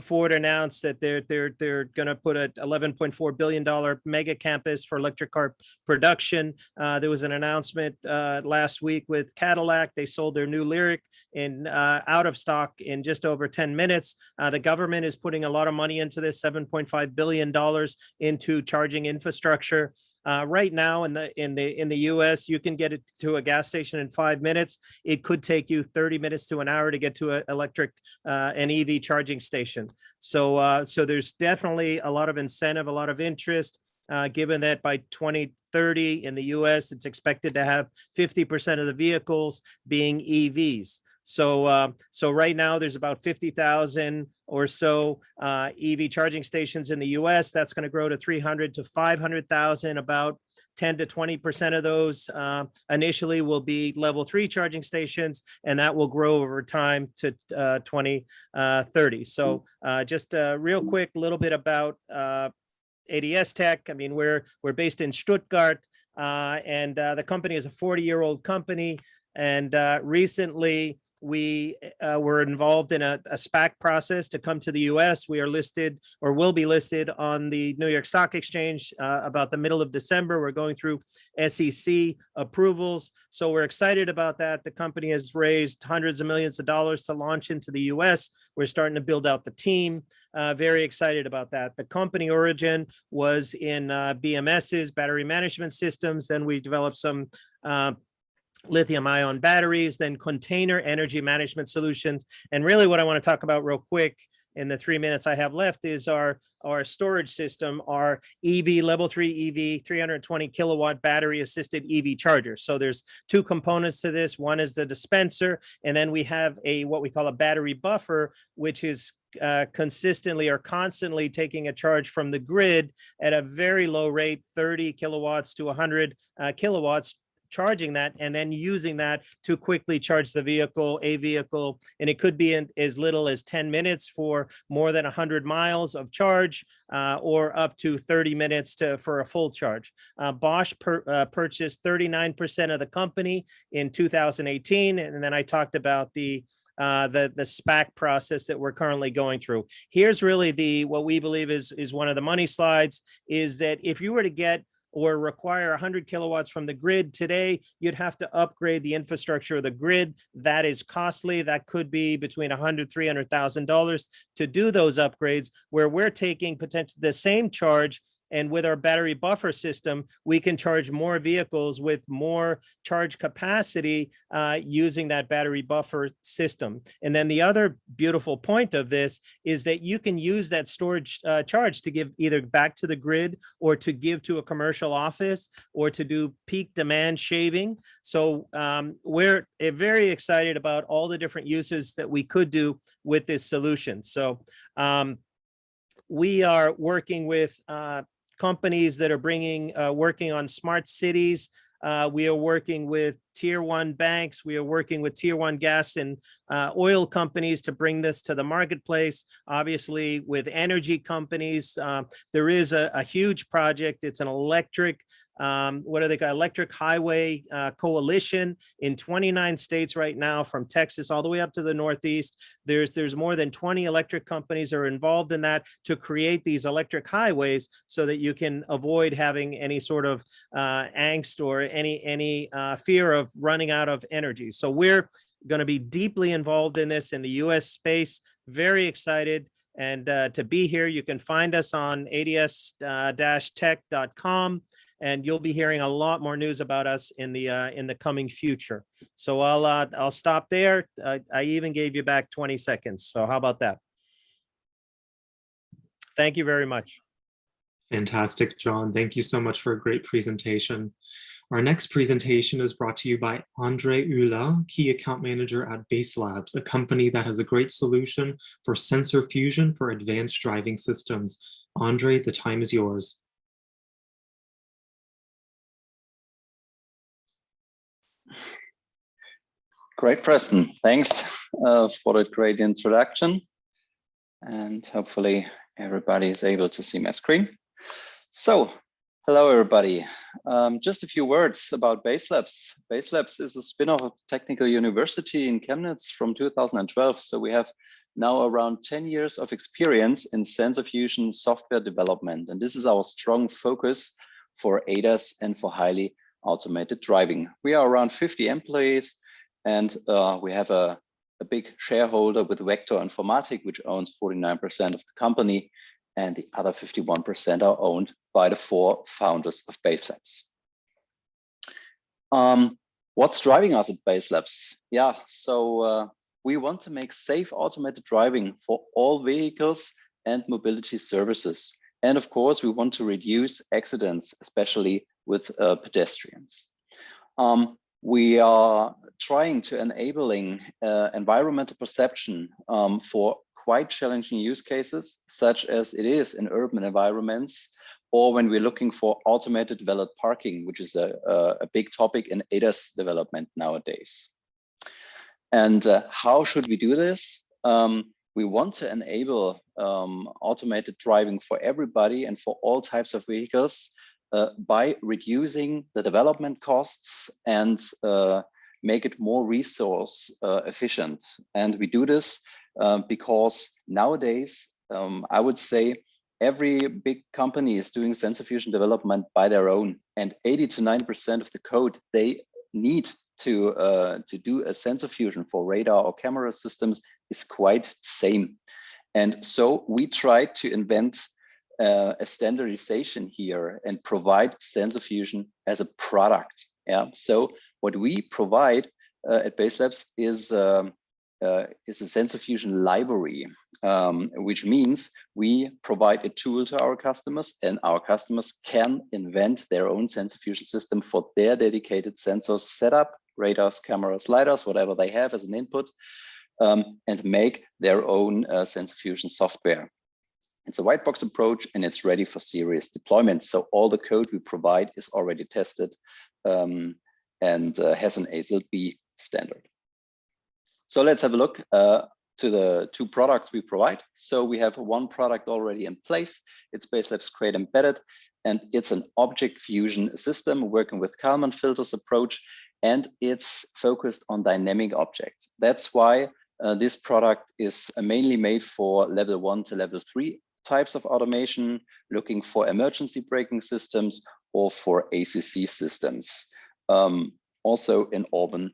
Ford announced that they're going to put a $11.4 billion mega campus for electric car production. There was an announcement last week with Cadillac. They sold their new Lyric in out of stock in just over 10 minutes. The government is putting a lot of money into this, $7.5 billion into charging infrastructure. Right now in the US, you can get it to a gas station in 5 minutes. It could take you 30 minutes to an hour to get to an EV charging station. So there's definitely a lot of incentive, a lot of interest, given that by 2030 in the US, it's expected to have 50% of the vehicles being EVs. So right now there's about 50,000 or so EV charging stations in the US. That's going to grow to 300 to 500,000. About 10 to 20% of those initially will be level 3 charging stations, and that will grow over time to 2030. So just real quick, a little bit about ADS Tech. I mean, we're based in Stuttgart, and the company is a 40-year-old company. And recently, we were involved in a SPAC process to come to the US. We are listed, or will be listed, on the New York Stock Exchange about the middle of December. We're going through SEC approvals. So we're excited about that. The company has raised hundreds of millions of dollars to launch into the US. We're starting to build out the team. Very excited about that. The company origin was in BMS's, battery management systems. Then we developed some lithium-ion batteries, then container energy management solutions. And really what I want to talk about real quick in the 3 minutes I have left is our storage system, our EV level 3 EV 320 kilowatt battery assisted EV charger. So there's two components to this. One is the dispenser, and then we have what we call a battery buffer, which is consistently or constantly taking a charge from the grid at a very low rate, 30 kilowatts to 100 kilowatts, charging that and then using that to quickly charge the vehicle, and it could be in as little as 10 minutes for more than 100 miles of charge, or up to 30 minutes for a full charge. Bosch purchased 39% of the company in 2018, and then I talked about the SPAC process that we're currently going through. Here's really what we believe is one of the money slides, is that if you were to get or require 100 kilowatts from the grid today, you'd have to upgrade the infrastructure of the grid. That is costly. That could be between $100,000 to $300,000 to do those upgrades, where we're taking potentially the same charge, and with our battery buffer system, we can charge more vehicles with more charge capacity using that battery buffer system. And then the other beautiful point of this is that you can use that storage charge to give either back to the grid, or to give to a commercial office, or to do peak demand shaving. So we're very excited about all the different uses that we could do with this solution. So we are working with companies that are working on smart cities. We are working with tier 1 banks. We are working with tier 1 gas and oil companies to bring this to the marketplace. Obviously, with energy companies, there is a huge project. It's an electric electric highway coalition in 29 states right now, from Texas all the way up to the Northeast. There's more than 20 electric companies are involved in that, to create these electric highways so that you can avoid having any sort of angst or any fear of running out of energy. So we're going to be deeply involved in this in the US space. Very excited and to be here. You can find us on ads-tech.com. and you'll be hearing a lot more news about us in the coming future. So I'll stop there. I even gave you back 20 seconds. So how about that? Thank you very much. Fantastic, John. Thank you so much for a great presentation. Our next presentation is brought to you by Andre Euler, Key Account Manager at Base Labs, a company that has a great solution for sensor fusion for advanced driving systems. Andre, the time is yours. Great, Preston. Thanks for the great introduction. And hopefully everybody is able to see my screen. So, hello, everybody. Just a few words about Base Labs. Base Labs is a spin-off of Technical University in Chemnitz from 2012. So we have now around 10 years of experience in sensor fusion software development. And this is our strong focus for ADAS and for highly automated driving. We are around 50 employees, and we have a big shareholder with Vector Informatik, which owns 49% of the company, and the other 51% are owned by the 4 founders of Base Labs. What's driving us at Base Labs? Yeah, so we want to make safe automated driving for all vehicles and mobility services. And of course, we want to reduce accidents, especially with pedestrians. We are trying to enabling environmental perception for quite challenging use cases, such as it is in urban environments, or when we're looking for automated valet parking, which is a big topic in ADAS development nowadays. And how should we do this? We want to enable automated driving for everybody and for all types of vehicles by reducing the development costs and make it more resource efficient. And we do this because nowadays, I would say every big company is doing sensor fusion development by their own, and 80 to 90% of the code they need to do a sensor fusion for radar or camera systems is quite same. And so we tried to invent a standardization here and provide sensor fusion as a product. Yeah. So what we provide at Base Labs is a sensor fusion library, which means we provide a tool to our customers, and our customers can invent their own sensor fusion system for their dedicated sensors setup, radars, cameras, lidars, whatever they have as an input, and make their own sensor fusion software. It's a white box approach, and it's ready for serious deployment. So all the code we provide is already tested and has an ASIL-B standard. So let's have a look to the 2 products we provide. So we have one product already in place. It's Base Labs Create Embedded, and it's an object fusion system working with Kalman filters approach, and it's focused on dynamic objects. That's why this product is mainly made for level 1 to level 3 types of automation, looking for emergency braking systems or for ACC systems, also in urban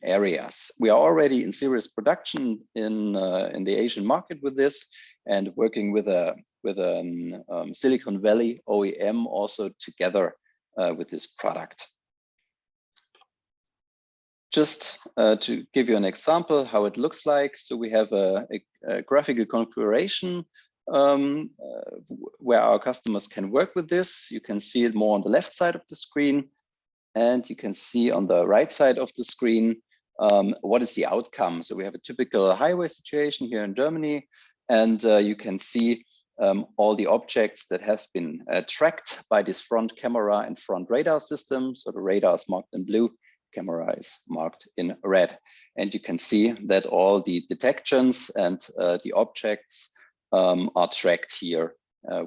areas. We are already in serious production in the Asian market with this, and working with a Silicon Valley OEM also together with this product. Just to give you an example how it looks like. So we have a graphical configuration where our customers can work with this. You can see it more on the left side of the screen, and you can see on the right side of the screen what is the outcome. So we have a typical highway situation here in Germany, and you can see all the objects that have been tracked by this front camera and front radar system. So the radar is marked in blue, camera is marked in red, and you can see that all the detections and the objects are tracked here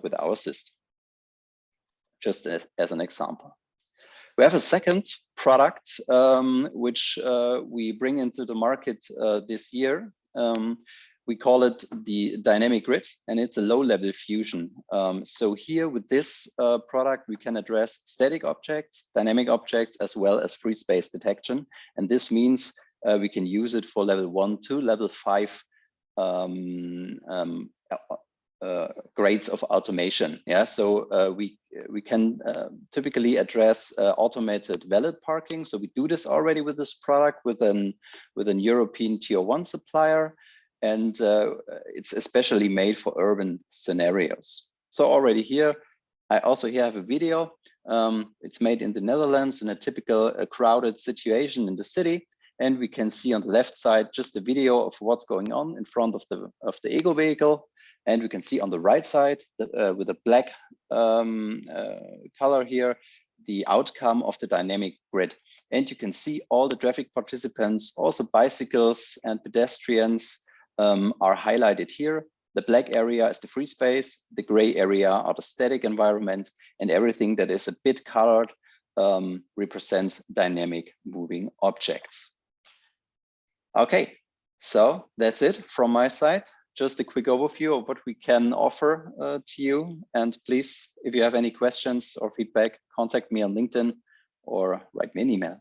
with our system, just as an example. We have a second product which we bring into the market this year. We call it the Dynamic Grid, and it's a low-level fusion. So here with this product, we can address static objects, dynamic objects, as well as free space detection. And this means we can use it for level 1 to level 5 grades of automation. Yeah, so we can typically address automated valet parking. So we do this already with this product with an European tier 1 supplier, and it's especially made for urban scenarios. So already here, I also here have a video. It's made in the Netherlands in a typical crowded situation in the city. And we can see on the left side just a video of what's going on in front of the Ego vehicle. And we can see on the right side with a black color here, the outcome of the dynamic grid. And you can see all the traffic participants, also bicycles and pedestrians are highlighted here. The black area is the free space, the gray area are the static environment, and everything that is a bit colored represents dynamic moving objects. Okay, so that's it from my side. Just a quick overview of what we can offer to you. And please, if you have any questions or feedback, contact me on LinkedIn or write me an email.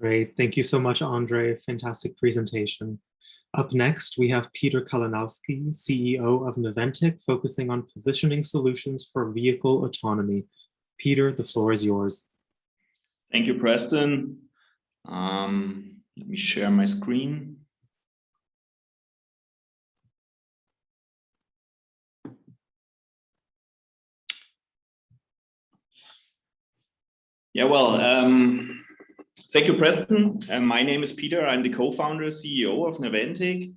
Great. Thank you so much, Andre. Fantastic presentation. Up next, we have Peter Kalinowski, CEO of Noventik, focusing on positioning solutions for vehicle autonomy. Peter, the floor is yours. Thank you, Preston. Let me share my screen. Yeah, well, thank you, Preston. My name is Peter. I'm the co-founder, CEO of Noventik.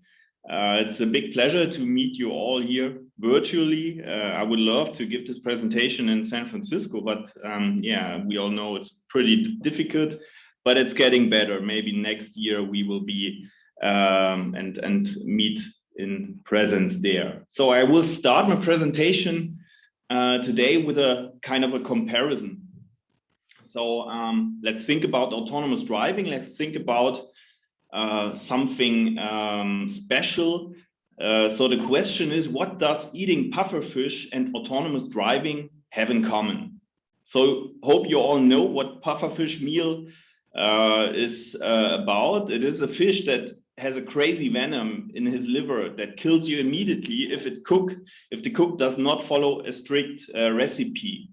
It's a big pleasure to meet you all here virtually. I would love to give this presentation in San Francisco, but yeah, we all know it's pretty difficult, but it's getting better. Maybe next year we will be and meet in presence there. So I will start my presentation today with a kind of a comparison. So let's think about autonomous driving. Let's think about something special. So the question is, what does eating pufferfish and autonomous driving have in common? So hope you all know what pufferfish meal is about. It is a fish that has a crazy venom in his liver that kills you immediately if the cook does not follow a strict recipe.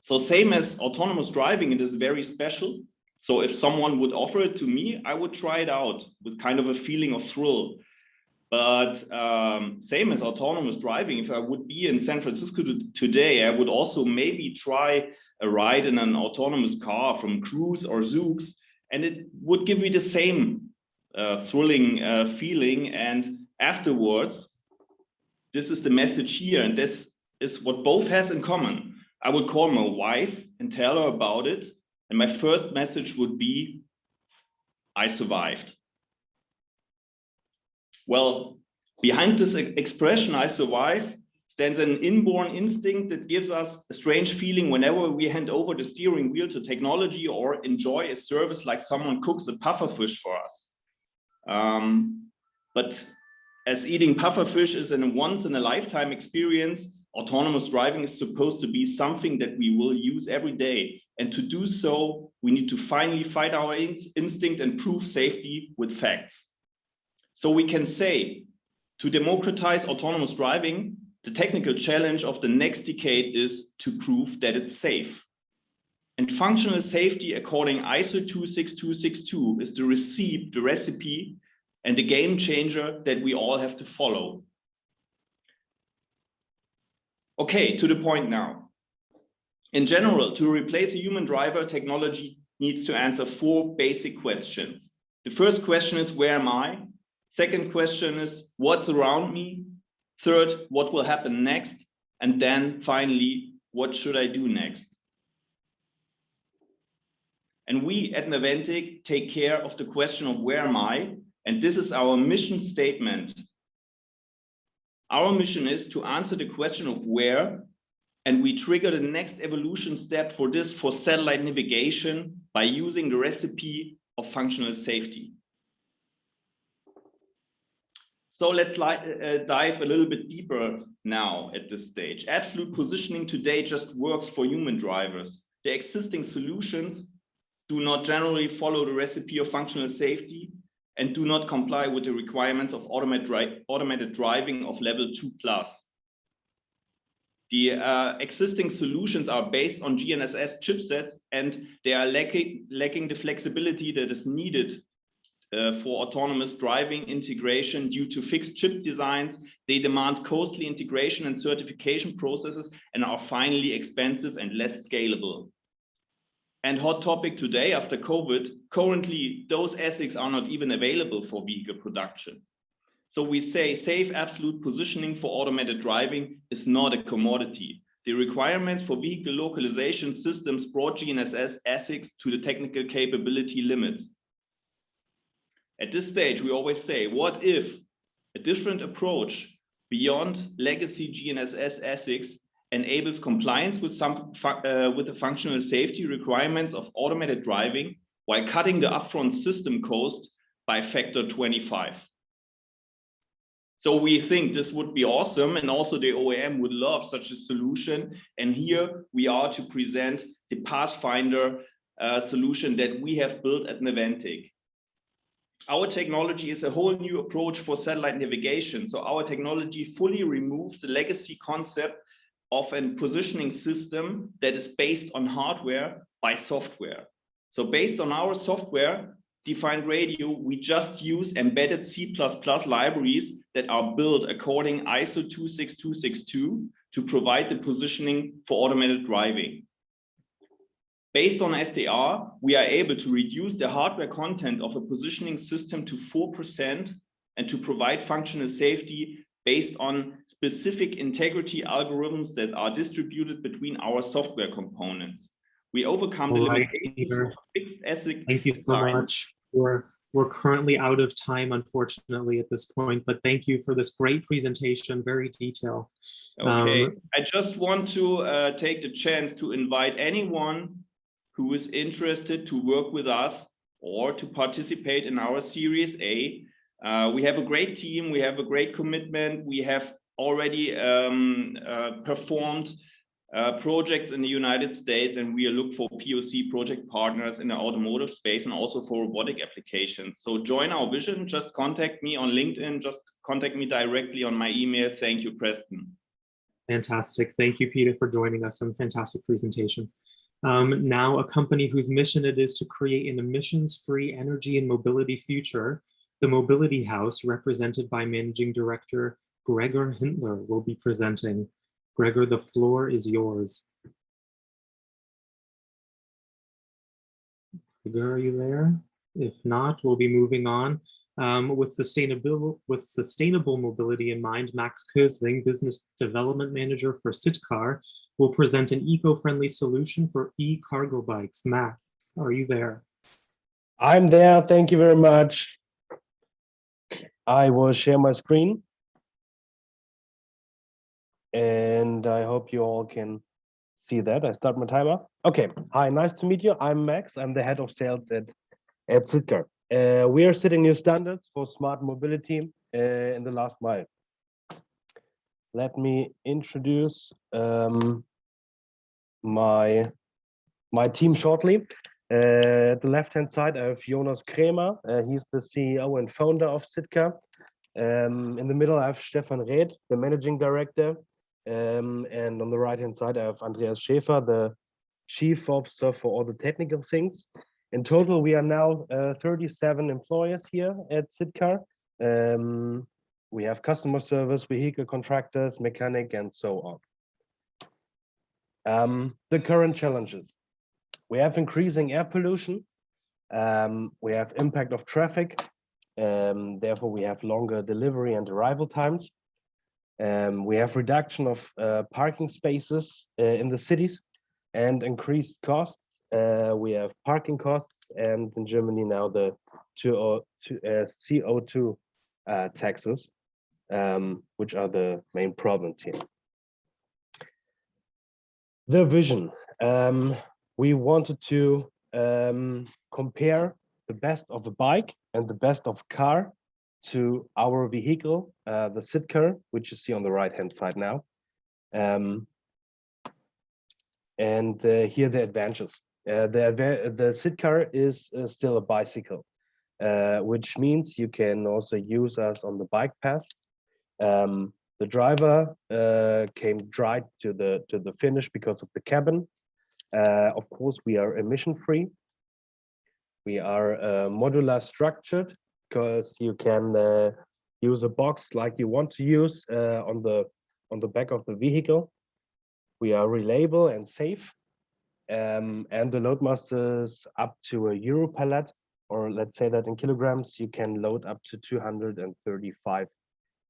So same as autonomous driving, it is very special. So if someone would offer it to me, I would try it out with kind of a feeling of thrill. But same as autonomous driving, if I would be in San Francisco today, I would also maybe try a ride in an autonomous car from Cruise or Zoox, and it would give me the same thrilling feeling. And afterwards, this is the message here, and this is what both has in common. I would call my wife and tell her about it. And my first message would be, I survived. Well, behind this expression, I survived, stands an inborn instinct that gives us a strange feeling whenever we hand over the steering wheel to technology or enjoy a service like someone cooks a pufferfish for us. But as eating pufferfish is a once in a lifetime experience, autonomous driving is supposed to be something that we will use every day. And to do so, we need to finally fight our instinct and prove safety with facts. So we can say, to democratize autonomous driving, the technical challenge of the next decade is to prove that it's safe. And functional safety, according ISO 26262, is the recipe, and the game changer that we all have to follow. Okay, to the point now. In general, to replace a human driver, technology needs to answer 4 basic questions. The first question is, where am I? Second question is, what's around me? Third, what will happen next? And then finally, what should I do next? And we at Noventik take care of the question of where am I? And this is our mission statement. Our mission is to answer the question of where, and we trigger the next evolution step for this for satellite navigation by using the recipe of functional safety. So let's dive a little bit deeper now at this stage. Absolute positioning today just works for human drivers. The existing solutions do not generally follow the recipe of functional safety and do not comply with the requirements of automated driving of level 2+. The existing solutions are based on GNSS chipsets, and they are lacking the flexibility that is needed for autonomous driving integration due to fixed chip designs. They demand costly integration and certification processes and are finally expensive and less scalable. And hot topic today after COVID, currently those ASICs are not even available for vehicle production. So we say safe absolute positioning for automated driving is not a commodity. the requirements for vehicle localization systems brought GNSS ASICs to the technical capability limits. At this stage, we always say, what if a different approach beyond legacy GNSS ASICs enables compliance with the functional safety requirements of automated driving while cutting the upfront system cost by factor 25. So we think this would be awesome, and also the OEM would love such a solution. And here we are to present the Pathfinder solution that we have built at Noventik. Our technology is a whole new approach for satellite navigation. So our technology fully removes the legacy concept of a positioning system that is based on hardware by software. So based on our software defined radio, we just use embedded C++ libraries that are built according ISO 26262 to provide the positioning for automated driving. Based on SDR, we are able to reduce the hardware content of a positioning system to 4% and to provide functional safety based on specific integrity algorithms that are distributed between our software components. We overcome the limitations of fixed ASIC. Thank you so much. We're currently out of time, unfortunately, at this point, but thank you for this great presentation, very detailed. Okay, I just want to take the chance to invite anyone who is interested to work with us or to participate in our Series A. We have a great team, we have a great commitment, we have already performed projects in the United States, and we look for POC project partners in the automotive space and also for robotic applications. So join our vision, just contact me on LinkedIn, just contact me directly on my email. Thank you, Preston. Fantastic. Thank you, Peter, for joining us on a fantastic presentation. Now, a company whose mission it is to create an emissions-free energy and mobility future, the Mobility House, represented by Managing Director Gregor Hintler, will be presenting. Gregor, the floor is yours. Gregor, are you there? If not, we'll be moving on. With sustainable mobility in mind, Max Kösling, Business Development Manager for Sitkar, will present an eco-friendly solution for e-cargo bikes. Max, are you there? I'm there. Thank you very much. I will share my screen. And I hope you all can see that. I start my timer. Okay. Hi, nice to meet you. I'm Max. I'm the head of sales at Sitkar. We are setting new standards for smart mobility in the last mile. Let me introduce my team shortly. At the left-hand side, I have Jonas Krämer. He's the CEO and founder of Sitkar. In the middle, I have Stefan Reth, the managing director. And on the right-hand side, I have Andreas Schäfer, the chief officer for all the technical things. In total, we are now 37 employees here at Sitkar. We have customer service, vehicle contractors, mechanic, and so on. The current challenges. We have increasing air pollution. We have impact of traffic. Therefore, we have longer delivery and arrival times. We have reduction of parking spaces in the cities and increased costs. We have parking costs, and in Germany now the CO2 taxes, which are the main problems here. The vision. We wanted to compare the best of a bike and the best of a car to our vehicle, the Sitkar, which you see on the right-hand side now. And here the advantages. The Sitkar is still a bicycle, which means you can also use us on the bike path. The driver came right to the finish because of the cabin. Of course, we are emission-free. We are modular structured, because you can use a box like you want to use on the back of the vehicle. We are reliable and safe, and the load masses up to a Euro pallet, or let's say that in kilograms, you can load up to 235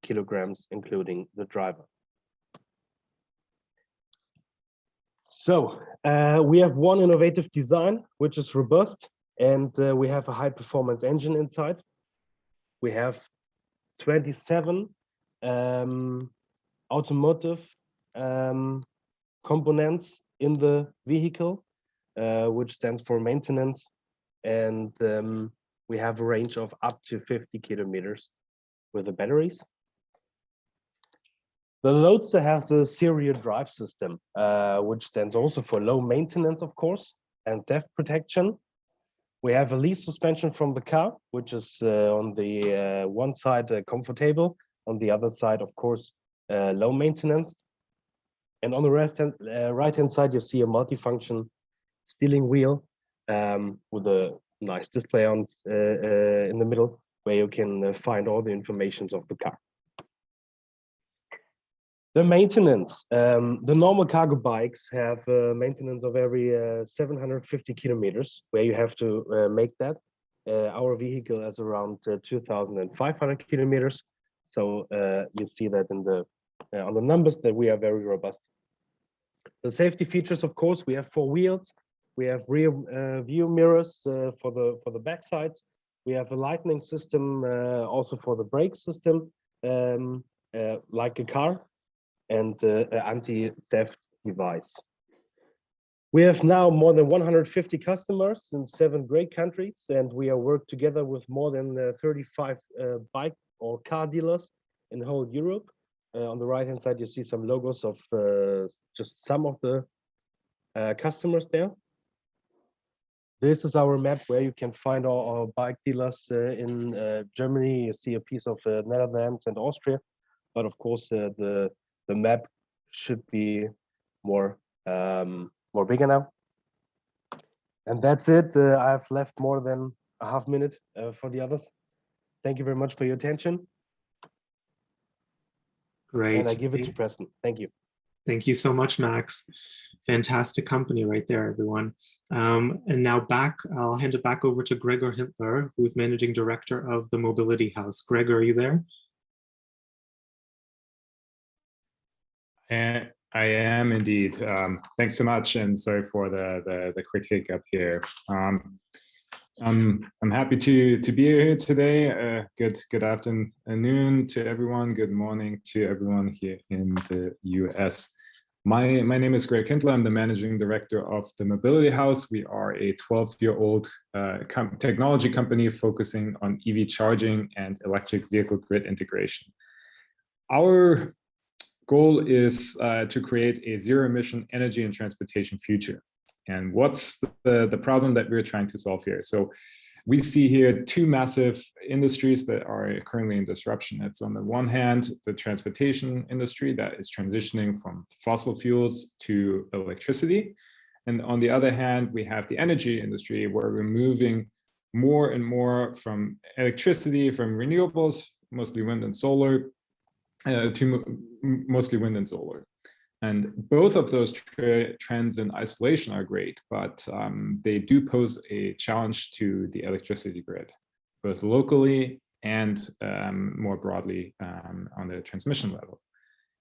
kilograms, including the driver. So we have one innovative design, which is robust, and we have a high performance engine inside. We have 27 automotive components in the vehicle, which stands for maintenance. And we have a range of up to 50 kilometers with the batteries. The Roadster has a serial drive system, which stands also for low maintenance, of course, and theft protection. We have a leaf suspension from the car, which is on the one side comfortable, on the other side, of course, low maintenance. And on the right-hand side, you see a multifunction steering wheel with a nice display on in the middle, where you can find all the information of the car. The maintenance, the normal cargo bikes have maintenance of every 750 kilometers, where you have to make that. Our vehicle is around 2,500 kilometers. So you see that in the on the numbers that we are very robust. The safety features, of course, we have 4 wheels. We have rear view mirrors for the back sides. We have a lightning system also for the brake system, like a car, and anti-theft device. We have now more than 150 customers in 7 great countries, and we are work together with more than 35 bike or car dealers in whole Europe. On the right-hand side, you see some logos of just some of the customers there. This is our map where you can find our bike dealers in Germany. You see a piece of Netherlands and Austria, but of course the map should be more bigger now. And that's it. I've left more than a half minute for the others. Thank you very much for your attention. Great. And I give it to Preston. Thank you. Thank you so much, Max. Fantastic company right there, everyone. And now I'll hand it back over to Gregor Hintler, who's Managing Director of the Mobility House. Gregor, are you there? I am indeed. Thanks so much, and sorry for the quick hiccup here. I'm happy to be here today. Good afternoon to everyone. Good morning to everyone here in the US. My name is Greg Hintler. I'm the Managing Director of the Mobility House. We are a 12-year-old technology company focusing on EV charging and electric vehicle grid integration. Our goal is to create a zero-emission energy and transportation future. And what's the problem that we're trying to solve here? So we see here 2 massive industries that are currently in disruption. It's on the one hand, the transportation industry that is transitioning from fossil fuels to electricity. And on the other hand, we have the energy industry where we're moving more and more from electricity, from renewables, mostly wind and solar, to mostly wind and solar. And both of those trends in isolation are great, but they do pose a challenge to the electricity grid, both locally and more broadly on the transmission level.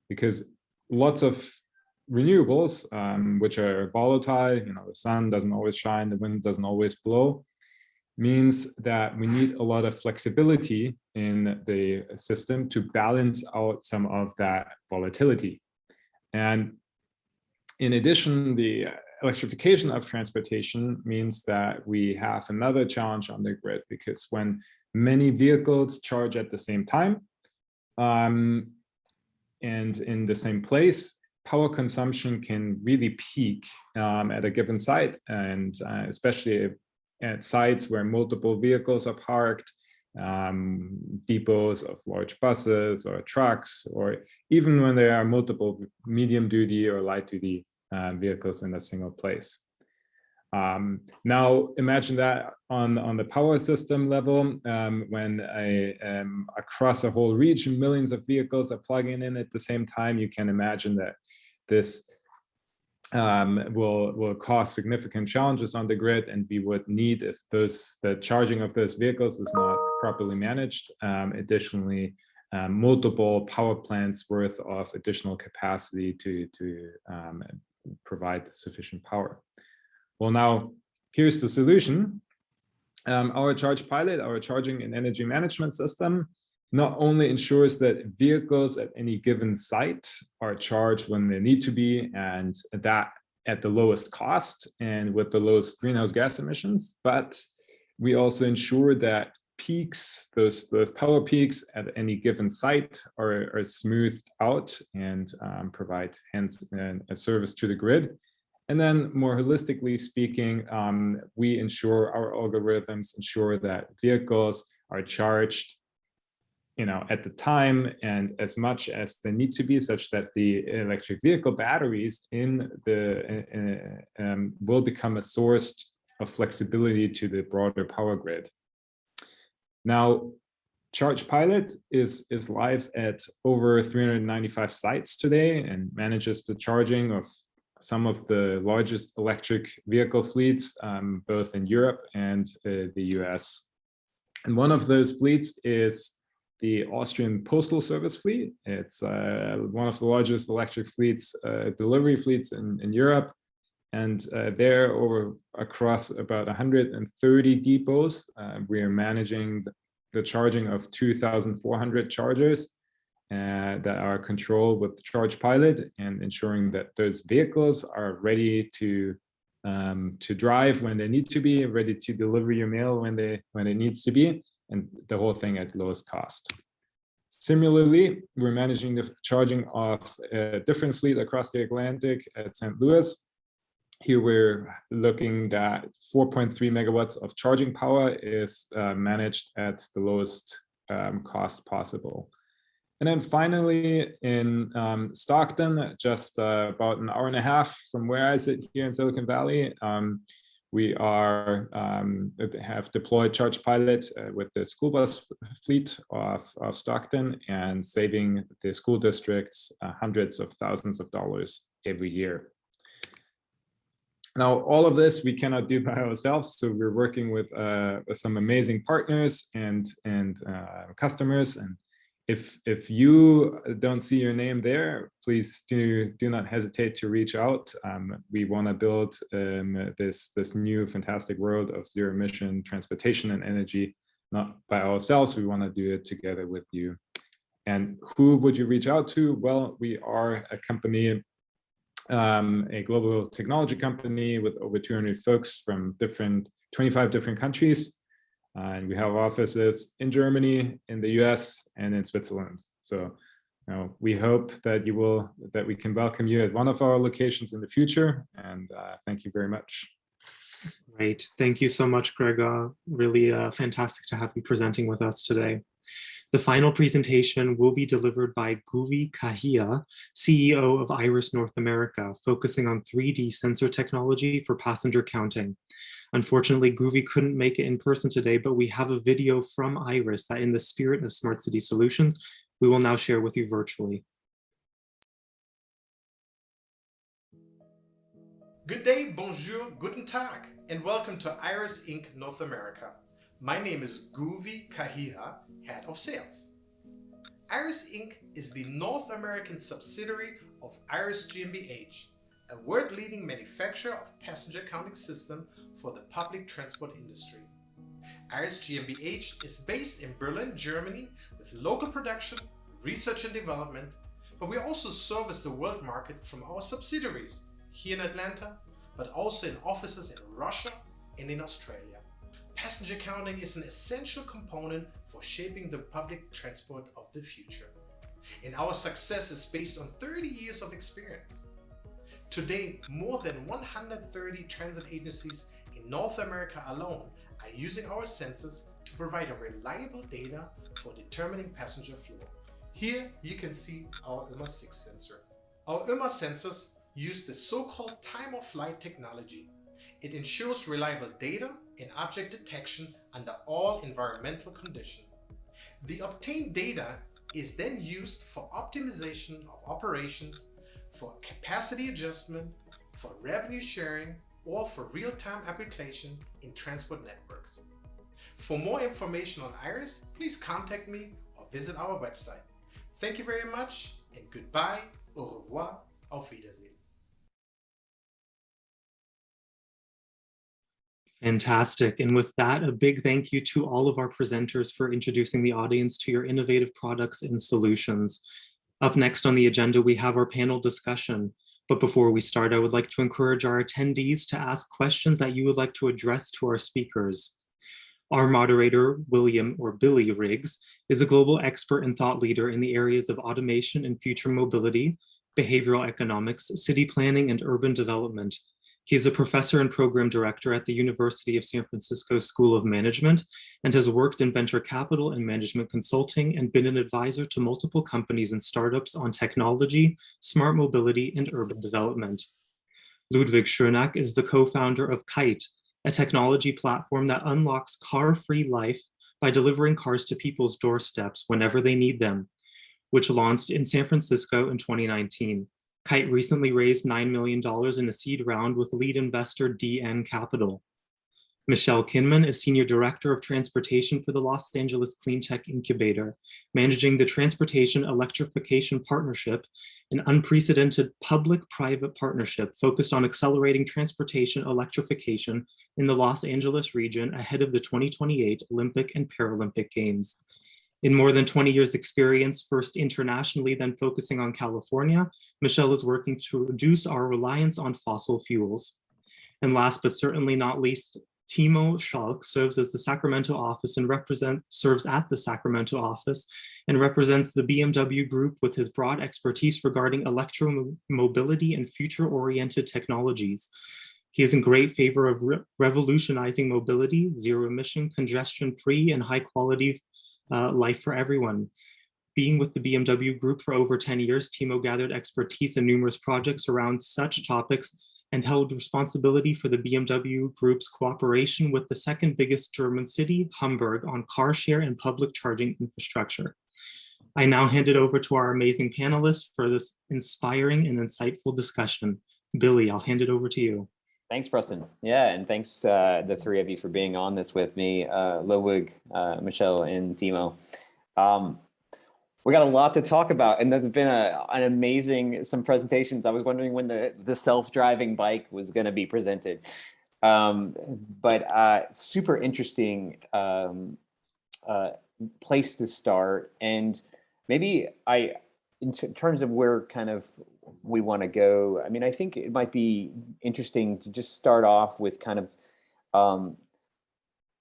Because lots of renewables, which are volatile, the sun doesn't always shine, the wind doesn't always blow, means that we need a lot of flexibility in the system to balance out some of that volatility. And in addition, the electrification of transportation means that we have another challenge on the grid, because when many vehicles charge at the same time and in the same place, power consumption can really peak at a given site, and especially at sites where multiple vehicles are parked, depots of large buses or trucks, or even when there are multiple medium duty or light duty vehicles in a single place. Now imagine that on the power system level, when across a whole region, millions of vehicles are plugging in at the same time, you can imagine that this will cause significant challenges on the grid, and we would need, if the charging of those vehicles is not properly managed, additionally multiple power plants worth of additional capacity to provide sufficient power. Well, now here's the solution. Our Charge Pilot, our charging and energy management system, not only ensures that vehicles at any given site are charged when they need to be, and that at the lowest cost and with the lowest greenhouse gas emissions, but we also ensure that peaks, those power peaks at any given site are smoothed out and provide hence a service to the grid. And then more holistically speaking, we ensure, our algorithms ensure that vehicles are charged at the time and as much as they need to be, such that the electric vehicle batteries in the will become a source of flexibility to the broader power grid. Now, Charge Pilot is live at over 395 sites today and manages the charging of some of the largest electric vehicle fleets, both in Europe and the US. And one of those fleets is the Austrian Postal Service fleet. It's one of the largest electric fleets, delivery fleets in Europe. And there, across about 130 depots, we are managing the charging of 2,400 chargers that are controlled with Charge Pilot, and ensuring that those vehicles are ready to drive when they need to be, ready to deliver your mail when it needs to be, and the whole thing at lowest cost. Similarly, we're managing the charging of a different fleet across the Atlantic at St. Louis. Here we're looking at 4.3 megawatts of charging power is managed at the lowest cost possible. And then finally in Stockton, just about an hour and a half from where I sit here in Silicon Valley, we have deployed Charge Pilot with the school bus fleet of Stockton, and saving the school districts hundreds of thousands of dollars every year. Now, all of this we cannot do by ourselves, so we're working with some amazing partners and customers. And if you don't see your name there, please do not hesitate to reach out. We want to build this new fantastic world of zero emission transportation and energy, not by ourselves. We want to do it together with you. And who would you reach out to? Well, we are a company, a global technology company with over 200 folks from 25 different countries. And we have offices in Germany, in the US, and in Switzerland. So we hope that we can welcome you at one of our locations in the future. And thank you very much. Great. Thank you so much, Gregor. Really fantastic to have you presenting with us today. The final presentation will be delivered by Guvi Kahia, CEO of Iris North America, focusing on 3D sensor technology for passenger counting. Unfortunately, Guvi couldn't make it in person today, but we have a video from Iris that, in the spirit of Smart City Solutions, we will now share with you virtually. Good day, bonjour, guten tag, and welcome to Iris Inc. North America. My name is Guvi Kahia, Head of Sales. Iris Inc. is the North American subsidiary of Iris GmbH, a world-leading manufacturer of passenger counting system for the public transport industry. Iris GmbH is based in Berlin, Germany, with local production, research and development, but we also service the world market from our subsidiaries here in Atlanta, but also in offices in Russia and in Australia. Passenger counting is an essential component for shaping the public transport of the future. And our success is based on 30 years of experience. Today, more than 130 transit agencies in North America alone are using our sensors to provide a reliable data for determining passenger flow. Here you can see our IMA 6 sensor. Our IMA sensors use the so-called time-of-flight technology. It ensures reliable data and object detection under all environmental conditions. The obtained data is then used for optimization of operations, for capacity adjustment, for revenue sharing, or for real-time application in transport networks. For more information on Iris, please contact me or visit our website. Thank you very much, and goodbye, au revoir, auf Wiedersehen. Fantastic. And with that, a big thank you to all of our presenters for introducing the audience to your innovative products and solutions. Up next on the agenda, we have our panel discussion. But before we start, I would like to encourage our attendees to ask questions that you would like to address to our speakers. Our moderator, William or Billy Riggs, is a global expert and thought leader in the areas of automation and future mobility, behavioral economics, city planning, and urban development. He is a professor and program director at the University of San Francisco School of Management and has worked in venture capital and management consulting and been an advisor to multiple companies and startups on technology, smart mobility, and urban development. Ludwig Schönack is the co-founder of Kite, a technology platform that unlocks car-free life by delivering cars to people's doorsteps whenever they need them, which launched in San Francisco in 2019. Kite recently raised $9 million in a seed round with lead investor DN Capital. Michelle Kinman is Senior Director of Transportation for the Los Angeles Clean Tech Incubator, managing the Transportation Electrification Partnership, an unprecedented public-private partnership focused on accelerating transportation electrification in the Los Angeles region ahead of the 2028 Olympic and Paralympic Games. In more than 20 years experience, first internationally, then focusing on California, Michelle is working to reduce our reliance on fossil fuels. And last but certainly not least, Timo Schalk serves as the Sacramento office and serves at the Sacramento office and represents the BMW Group with his broad expertise regarding electromobility and future-oriented technologies. He is in great favor of revolutionizing mobility, zero-emission, congestion-free, and high-quality life for everyone. Being with the BMW Group for over 10 years, Timo gathered expertise in numerous projects around such topics and held responsibility for the BMW Group's cooperation with the second biggest German city, Hamburg, on car share and public charging infrastructure. I now hand it over to our amazing panelists for this inspiring and insightful discussion. Billy, I'll hand it over to you. Thanks, Preston. Yeah, and thanks the three of you for being on this with me, Ludwig, Michelle, and Timo. We got a lot to talk about, and there's been an amazing, some presentations. I was wondering when the self-driving bike was going to be presented. But super interesting place to start. And maybe in terms of where kind of we want to go, I mean, I think it might be interesting to just start off with kind of,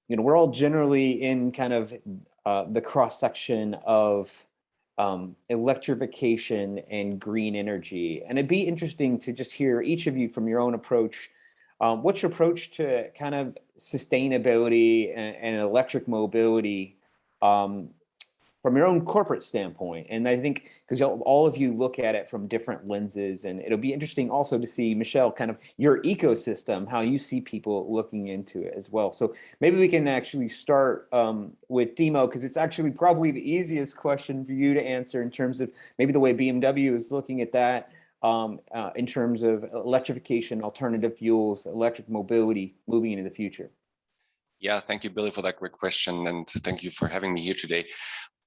we're all generally in kind of the cross-section of electrification and green energy. And it'd be interesting to just hear each of you from your own approach. What's your approach to kind of sustainability and electric mobility from your own corporate standpoint? And I think because all of you look at it from different lenses, and it'll be interesting also to see, Michelle, kind of your ecosystem, how you see people looking into it as well. So maybe we can actually start with Timo, because it's actually probably the easiest question for you to answer in terms of maybe the way BMW is looking at that in terms of electrification, alternative fuels, electric mobility moving into the future. Yeah, thank you, Billy, for that great question. And thank you for having me here today.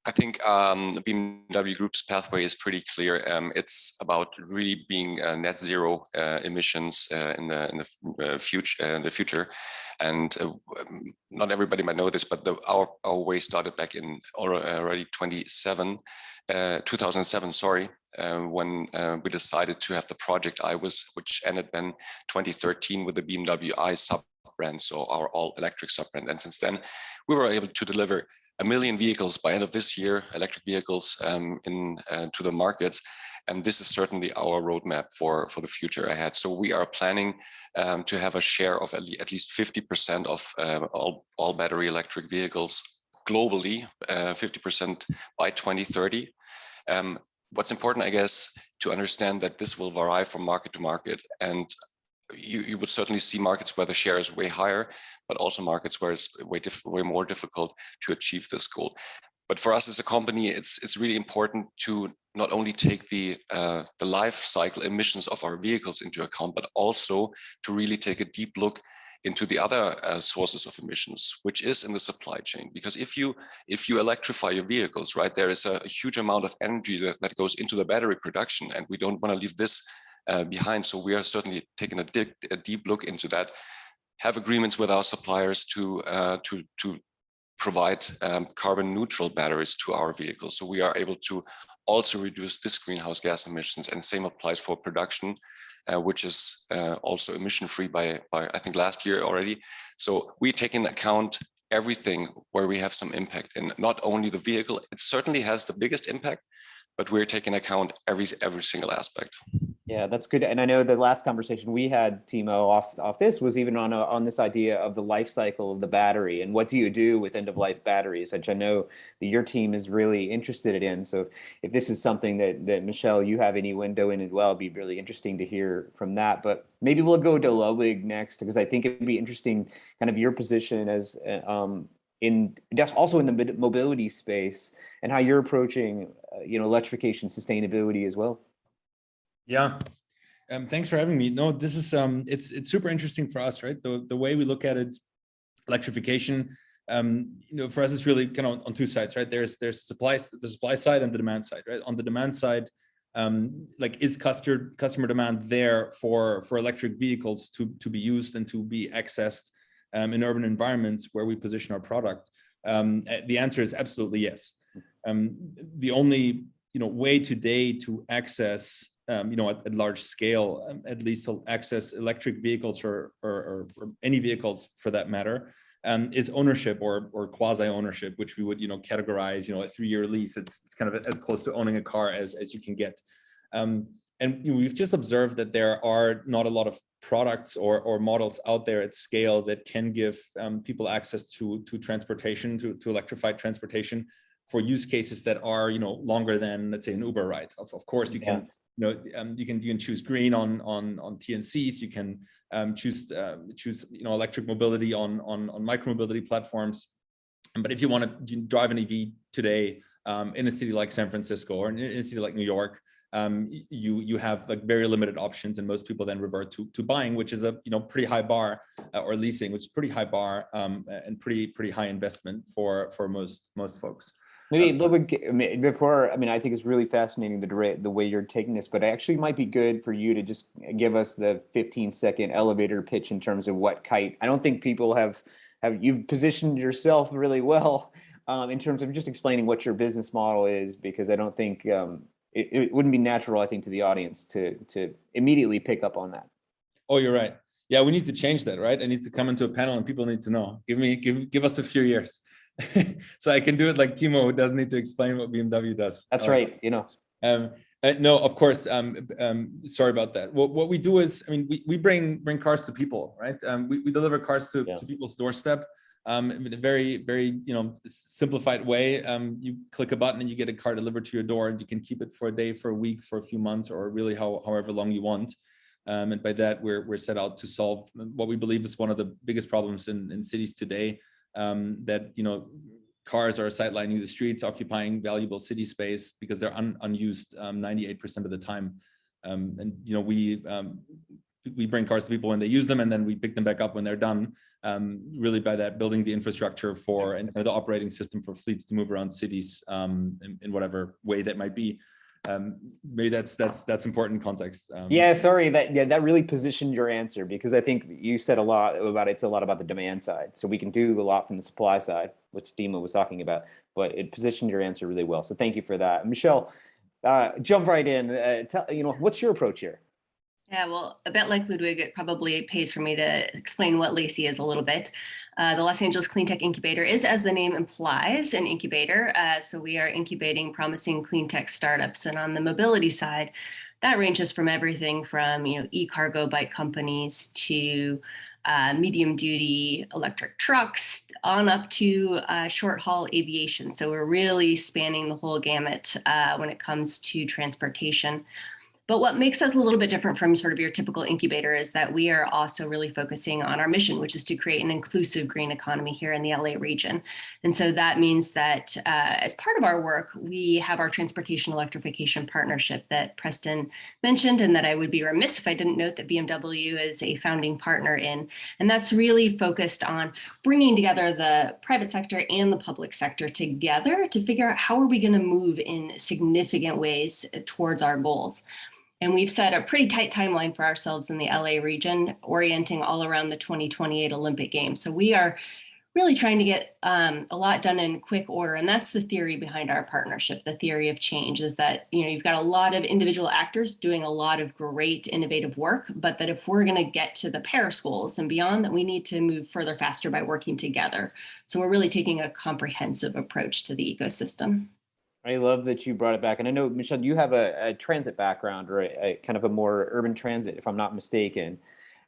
I think the BMW Group's pathway is pretty clear. It's about really being net zero emissions in the future. And not everybody might know this, but our way started back in already 2007, when we decided to have the project which ended then 2013 with the BMW i sub-brand, so our all-electric sub-brand. And since then, we were able to deliver 1 million vehicles by end of this year, electric vehicles to the markets. And this is certainly our roadmap for the future ahead. So we are planning to have a share of at least 50% of all battery electric vehicles globally, 50% by 2030. What's important, I guess, to understand that this will vary from market to market. And you would certainly see markets where the share is way higher, but also markets where it's way more difficult to achieve this goal. But for us as a company, it's really important to not only take the life cycle emissions of our vehicles into account, but also to really take a deep look into the other sources of emissions, which is in the supply chain. Because if you electrify your vehicles, right, there is a huge amount of energy that goes into the battery production, and we don't want to leave this behind. So we are certainly taking a deep look into that, have agreements with our suppliers to provide carbon neutral batteries to our vehicles. So we are able to also reduce this greenhouse gas emissions, and same applies for production, which is also emission free by I think last year already. So we take into account everything where we have some impact, and not only the vehicle. It certainly has the biggest impact, but we're taking account every single aspect. Yeah, that's good. And I know the last conversation we had, Timo, off this was even on this idea of the life cycle of the battery and what do you do with end of life batteries, which I know that your team is really interested in. So if this is something that Michelle, you have any window in as well, it'd be really interesting to hear from that. But maybe we'll go to Ludwig next, because I think it'd be interesting, kind of your position as also in the mobility space and how you're approaching, electrification, sustainability as well. Yeah, thanks for having me. No, this is it's super interesting for us, right? The way we look at it, electrification, for us it's really kind of on two sides, right? There's the supply side and the demand side, right? On the demand side, like is customer demand there for electric vehicles to be used and to be accessed in urban environments where we position our product? The answer is absolutely yes. The only way today to access at large scale, at least to access electric vehicles or any vehicles for that matter, is ownership or quasi ownership, which we would categorize a 3-year lease. It's kind of as close to owning a car as you can get. And we've just observed that there are not a lot of products or models out there at scale that can give people access to transportation, to electrified transportation for use cases that are longer than, let's say, an Uber ride. Of course, you can you can choose green on TNCs. You can choose electric mobility on micromobility platforms. But if you want to drive an EV today in a city like San Francisco or in a city like New York, you have like very limited options, and most people then revert to buying, which is a pretty high bar, or leasing, which is pretty high bar and pretty high investment for most folks. Maybe before, I think it's really fascinating the way you're taking this, but it actually might be good for you to just give us the 15-second elevator pitch in terms of what Kite. I don't think people you've positioned yourself really well in terms of just explaining what your business model is, because I don't think it wouldn't be natural, I think, to the audience to immediately pick up on that. Oh, you're right. Yeah, we need to change that, right? I need to come into a panel and people need to know. Give us a few years. So I can do it like Timo, who doesn't need to explain what BMW does. That's right. No, of course. Sorry about that. What we do is, we bring cars to people, right? We deliver cars to people's doorstep in a very, very simplified way. You click a button and you get a car delivered to your door, and you can keep it for a day, for a week, for a few months, or really however long you want. And by that, we're set out to solve what we believe is one of the biggest problems in cities today. That cars are sidelining the streets, occupying valuable city space because they're unused 98% of the time. And we bring cars to people when they use them, and then we pick them back up when they're done. Really, by that, building the infrastructure for and the operating system for fleets to move around cities in whatever way that might be. Maybe that's important context. Yeah, sorry, that really positioned your answer, because I think you said a lot about the demand side. So we can do a lot from the supply side, which Dima was talking about, but it positioned your answer really well. So thank you for that. Michelle, jump right in. What's your approach here? Yeah, well, a bit like Ludwig, it probably pays for me to explain what LACI is a little bit. The Los Angeles Clean Tech Incubator is, as the name implies, an incubator. So we are incubating promising clean tech startups. And on the mobility side, that ranges from everything from e-cargo bike companies to medium duty electric trucks on up to short haul aviation. So we're really spanning the whole gamut when it comes to transportation. But what makes us a little bit different from sort of your typical incubator is that we are also really focusing on our mission, which is to create an inclusive green economy here in the LA region. And so that means that as part of our work, we have our transportation electrification partnership that Preston mentioned, and that I would be remiss if I didn't note that BMW is a founding partner in. And that's really focused on bringing together the private sector and the public sector together to figure out how are we going to move in significant ways towards our goals. And we've set a pretty tight timeline for ourselves in the LA region, orienting all around the 2028 Olympic Games. So we are really trying to get a lot done in quick order. And that's the theory behind our partnership. The theory of change is that, you've got a lot of individual actors doing a lot of great innovative work, but that if we're going to get to the Paris goals and beyond, that we need to move further faster by working together. So we're really taking a comprehensive approach to the ecosystem. I love that you brought it back. And I know, Michelle, you have a transit background, or a kind of a more urban transit, if I'm not mistaken.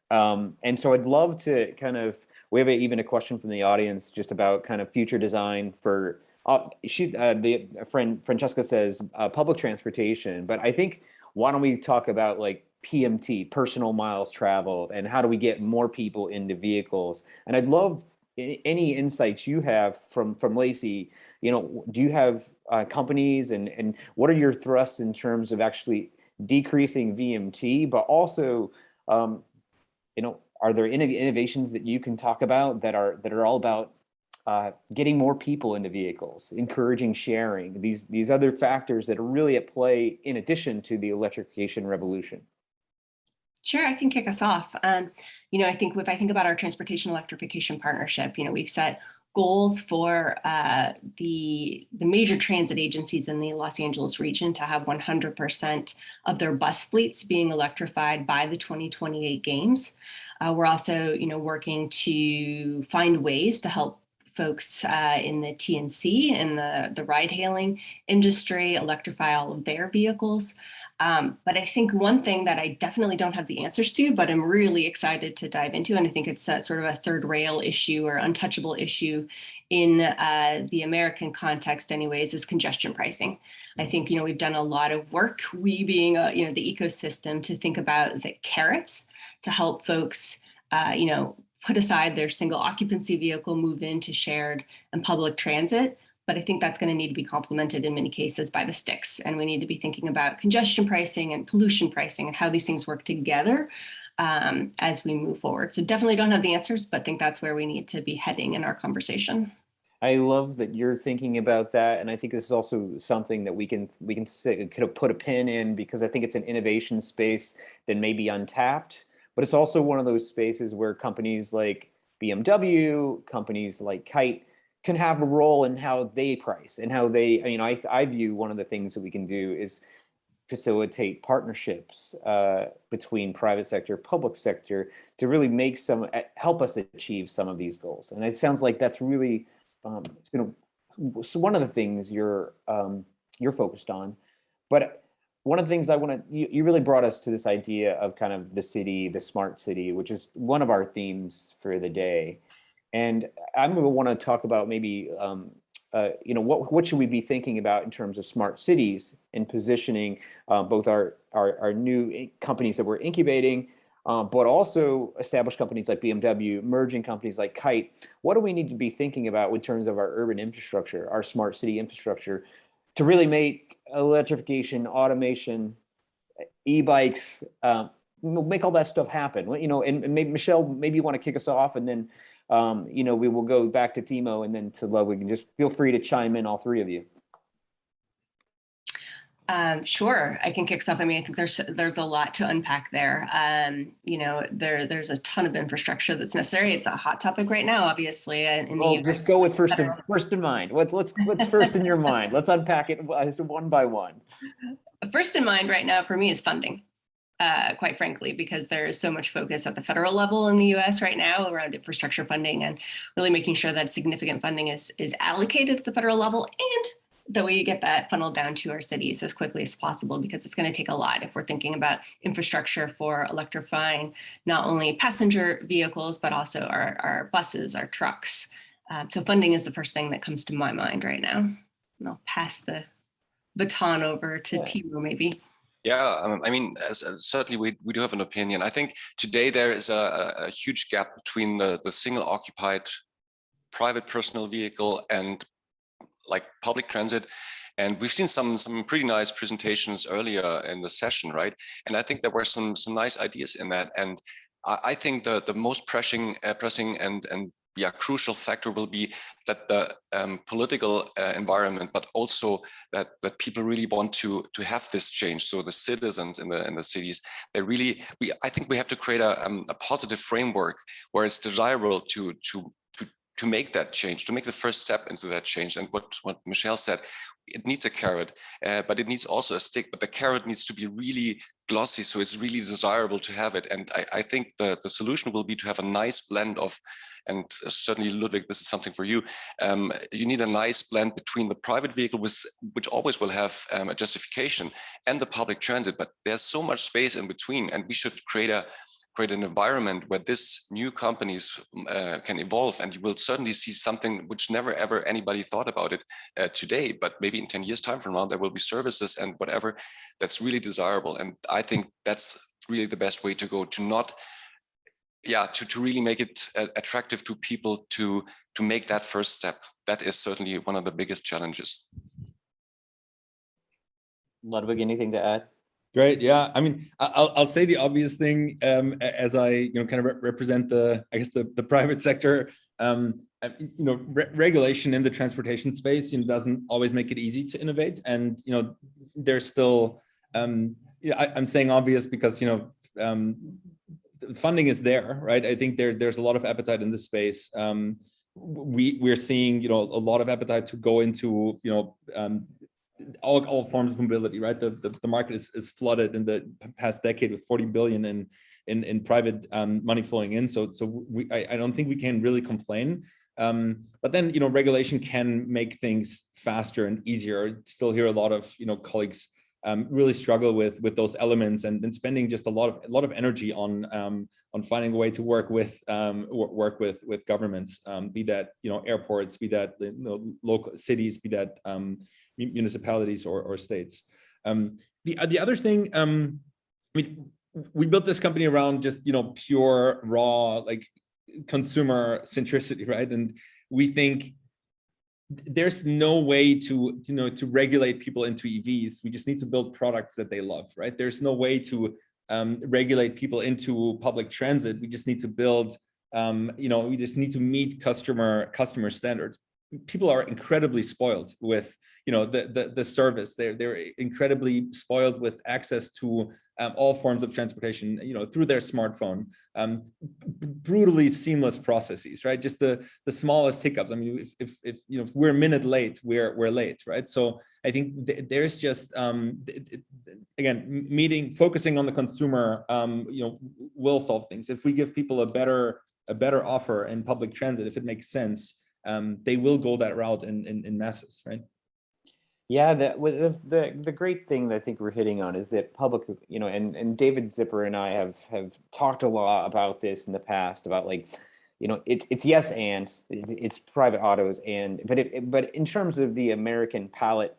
And so I'd love to we have even a question from the audience just about kind of future design for, Francesca says public transportation, but I think, why don't we talk about like PMT, personal miles traveled, and how do we get more people into vehicles? And I'd love any insights you have from Lacey. Do you have companies, and what are your thrusts in terms of actually decreasing VMT, but also, are there innovations that you can talk about that are all about getting more people into vehicles, encouraging sharing, these other factors that are really at play in addition to the electrification revolution? Sure, I can kick us off. I think if I think about our transportation electrification partnership, we've set goals for the major transit agencies in the Los Angeles region to have 100% of their bus fleets being electrified by the 2028 Games. We're also, working to find ways to help folks in the TNC and the ride-hailing industry electrify all of their vehicles. But I think one thing that I definitely don't have the answers to, but I'm really excited to dive into, and I think it's sort of a third rail issue or untouchable issue in the American context anyways, is congestion pricing. I think, we've done a lot of work, we being, the ecosystem, to think about the carrots to help folks, put aside their single occupancy vehicle, move into shared and public transit. But I think that's going to need to be complemented in many cases by the sticks. And we need to be thinking about congestion pricing and pollution pricing and how these things work together as we move forward. So definitely don't have the answers, but think that's where we need to be heading in our conversation. I love that you're thinking about that. And I think this is also something that we can put a pin in, because I think it's an innovation space that may be untapped. But it's also one of those spaces where companies like BMW, companies like Kite, can have a role in how they price and how they, I view one of the things that we can do is facilitate partnerships between private sector, public sector, to really help us achieve some of these goals. And it sounds like that's really, so one of the things you're focused on. But one of the things you really brought us to this idea of kind of the city, the smart city, which is one of our themes for the day. And I'm going to want to talk about maybe, what should we be thinking about in terms of smart cities and positioning both our new companies that we're incubating, but also established companies like BMW, emerging companies like Kite. What do we need to be thinking about in terms of our urban infrastructure, our smart city infrastructure, to really make electrification, automation, e-bikes, make all that stuff happen? And maybe Michelle, maybe you want to kick us off, and then we will go back to Timo and then to Ludwig, and just feel free to chime in, all three of you. Sure, I can kick us off. I think there's a lot to unpack there. There's a ton of infrastructure that's necessary. It's a hot topic right now, obviously. Just go with first in mind. What's first in your mind? Let's unpack it one by one. First in mind right now for me is funding. Quite frankly, because there is so much focus at the federal level in the US right now around infrastructure funding, and really making sure that significant funding is allocated at the federal level, and that we get that funneled down to our cities as quickly as possible, because it's going to take a lot if we're thinking about infrastructure for electrifying not only passenger vehicles, but also our buses, our trucks. So funding is the first thing that comes to my mind right now. And I'll pass the baton over to Timo, maybe. Yeah, certainly we do have an opinion. I think today there is a huge gap between the single occupied private personal vehicle and like public transit. And we've seen some pretty nice presentations earlier in the session, right? And I think there were some nice ideas in that. And I think the most pressing and crucial factor will be that the political environment, but also that people really want to have this change. So the citizens in the cities, they really, I think we have to create a positive framework where it's desirable to make that change, to make the first step into that change. And what Michelle said, it needs a carrot, but it needs also a stick, but the carrot needs to be really glossy, so it's really desirable to have it. And I think the solution will be to have a nice blend of, and certainly Ludwig, this is something for you, you need a nice blend between the private vehicle, which always will have a justification, and the public transit, but there's so much space in between, and we should create an environment where this new companies can evolve, and you will certainly see something which never ever anybody thought about it today, but maybe in 10 years time from now, there will be services and whatever that's really desirable. And I think that's really the best way to go, to not, to really make it attractive to people to make that first step. That is certainly one of the biggest challenges. Ludwig, anything to add? Great. Yeah. I mean, I'll say the obvious thing as I kind of represent the private sector. Regulation in the transportation space doesn't always make it easy to innovate, and there's still I'm saying obvious because funding is there, right? I think there's a lot of appetite in this space. We're seeing a lot of appetite to go into all forms of mobility, right? The market is flooded in the past decade with 40 billion in private money flowing in. So I don't think we can really complain. But then regulation can make things faster and easier. I still hear a lot of colleagues really struggle with those elements, and spending just a lot of energy on finding a way to work with governments, be that airports, be that local cities, be that municipalities or states. The other thing, I mean, we built this company around just pure raw consumer centricity, right? And we think there's no way to regulate people into EVs. We just need to build products that they love, right? There's no way to regulate people into public transit. We just need to build, we just need to meet customer standards. People are incredibly spoiled with the service. They're incredibly spoiled with access to all forms of transportation, through their smartphone. Brutally seamless processes, right? Just the smallest hiccups. I mean, if we're a minute late, we're late, right? So I think there's just again, focusing on the consumer, will solve things. If we give people a better offer in public transit, if it makes sense, they will go that route in masses, right? Yeah, the great thing that I think we're hitting on is that public, and David Zipper and I have talked a lot about this in the past, about it's yes and it's private autos but in terms of the American palette,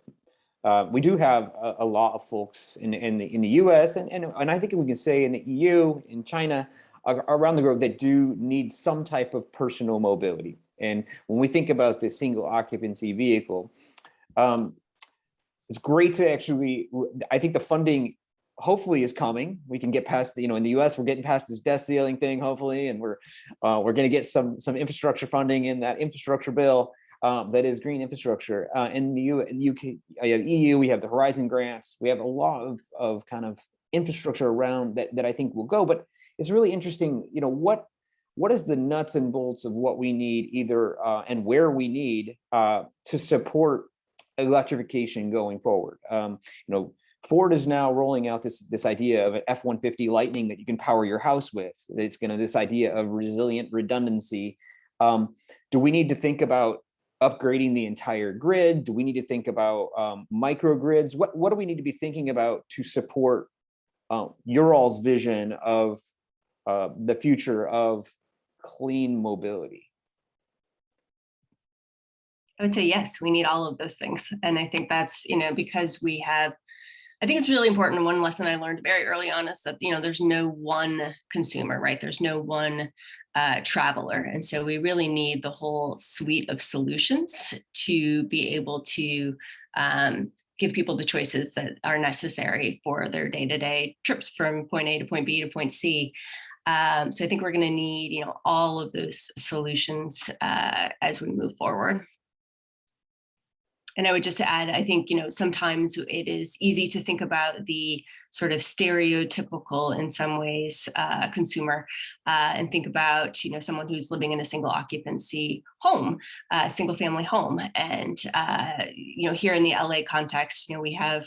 we do have a lot of folks in the US and I think we can say in the EU, in China, around the globe that do need some type of personal mobility. And when we think about the single occupancy vehicle, it's great to actually, I think the funding hopefully is coming. We can get past, in the US, we're getting past this debt ceiling thing, hopefully, and we're going to get some infrastructure funding in that infrastructure bill that is green infrastructure. In the UK, EU, we have the Horizon grants. We have a lot of kind of infrastructure around that I think will go, but it's really interesting, what is the nuts and bolts of what we need either and where we need to support electrification going forward. Ford is now rolling out this idea of an F-150 Lightning that you can power your house with. It's this idea of resilient redundancy. Do we need to think about upgrading the entire grid? Do we need to think about microgrids? What do we need to be thinking about to support your all's vision of the future of clean mobility? I would say yes, we need all of those things. And I think that's, because I think it's really important. One lesson I learned very early on is that, there's no one consumer, right? There's no one traveler. And so we really need the whole suite of solutions to be able to give people the choices that are necessary for their day-to-day trips from point A to point B to point C. So I think we're going to need, all of those solutions as we move forward. And I would just add, I think, sometimes it is easy to think about the sort of stereotypical, in some ways, consumer, and think about, someone who's living in a single occupancy home, single family home. And, here in the LA context, we have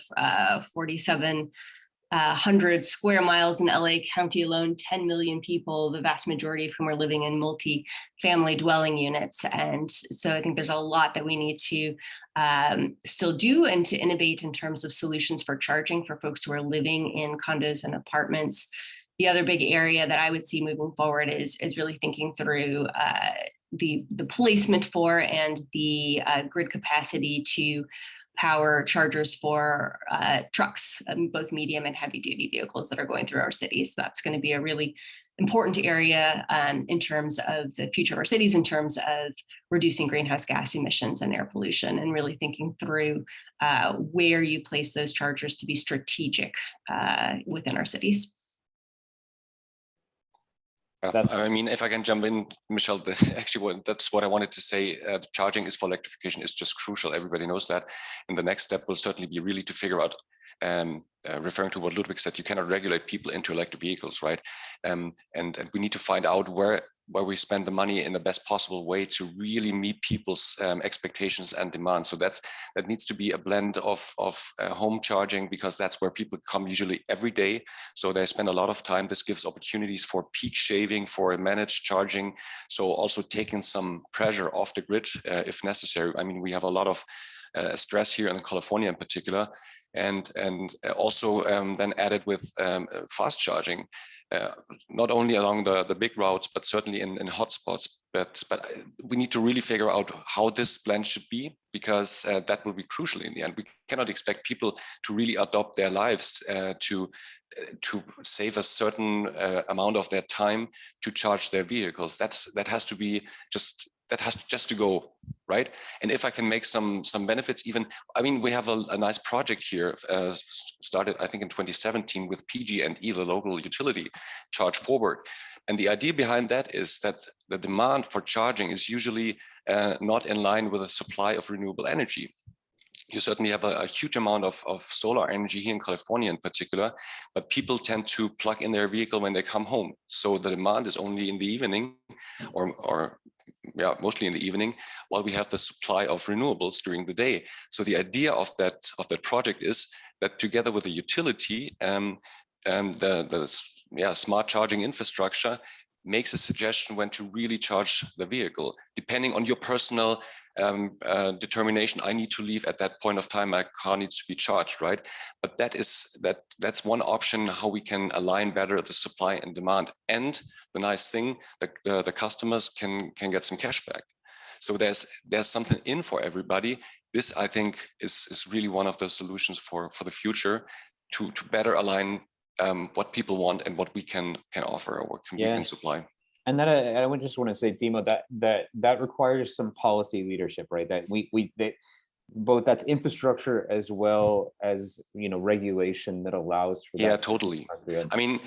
4,700 square miles in LA County alone, 10 million people, the vast majority of whom are living in multi-family dwelling units. And so I think there's a lot that we need to still do and to innovate in terms of solutions for charging for folks who are living in condos and apartments. The other big area that I would see moving forward is really thinking through the placement for and the grid capacity to power chargers for trucks, both medium and heavy duty vehicles that are going through our cities. That's going to be a really important area in terms of the future of our cities, in terms of reducing greenhouse gas emissions and air pollution, and really thinking through where you place those chargers to be strategic within our cities. I mean, if I can jump in, Michelle, that's what I wanted to say. Charging is for electrification is just crucial. Everybody knows that. And the next step will certainly be really to figure out, referring to what Ludwig said, you cannot regulate people into electric vehicles, right? And we need to find out where we spend the money in the best possible way to really meet people's expectations and demands. So that needs to be a blend of home charging, because that's where people come usually every day. So they spend a lot of time. This gives opportunities for peak shaving, for managed charging. So also taking some pressure off the grid if necessary. I mean, we have a lot of stress here in California in particular, and also then added with fast charging. Not only along the big routes, but certainly in hotspots. But we need to really figure out how this blend should be, because that will be crucial in the end. We cannot expect people to really adopt their lives to save a certain amount of their time to charge their vehicles. That has to be just to go, right? And if I can make some benefits, even, I mean, we have a nice project here, started I think in 2017 with PG&E, the local utility, Charge Forward. And the idea behind that is that the demand for charging is usually not in line with the supply of renewable energy. You certainly have a huge amount of solar energy here in California in particular, but people tend to plug in their vehicle when they come home. So the demand is only in the evening, or mostly in the evening, while we have the supply of renewables during the day. So the idea of that project is that together with the utility, the smart charging infrastructure makes a suggestion when to really charge the vehicle, depending on your personal determination. I need to leave at that point of time, my car needs to be charged, right? But that's one option, how we can align better the supply and demand. And the nice thing, the customers can get some cash back. So there's something in for everybody. This, I think, is really one of the solutions for the future to better align what people want and what we can offer, or what we can supply. And that I would just want to say, Dimo, that requires some policy leadership, right? That that both that's infrastructure as well as regulation that allows for that. Yeah, totally. I mean,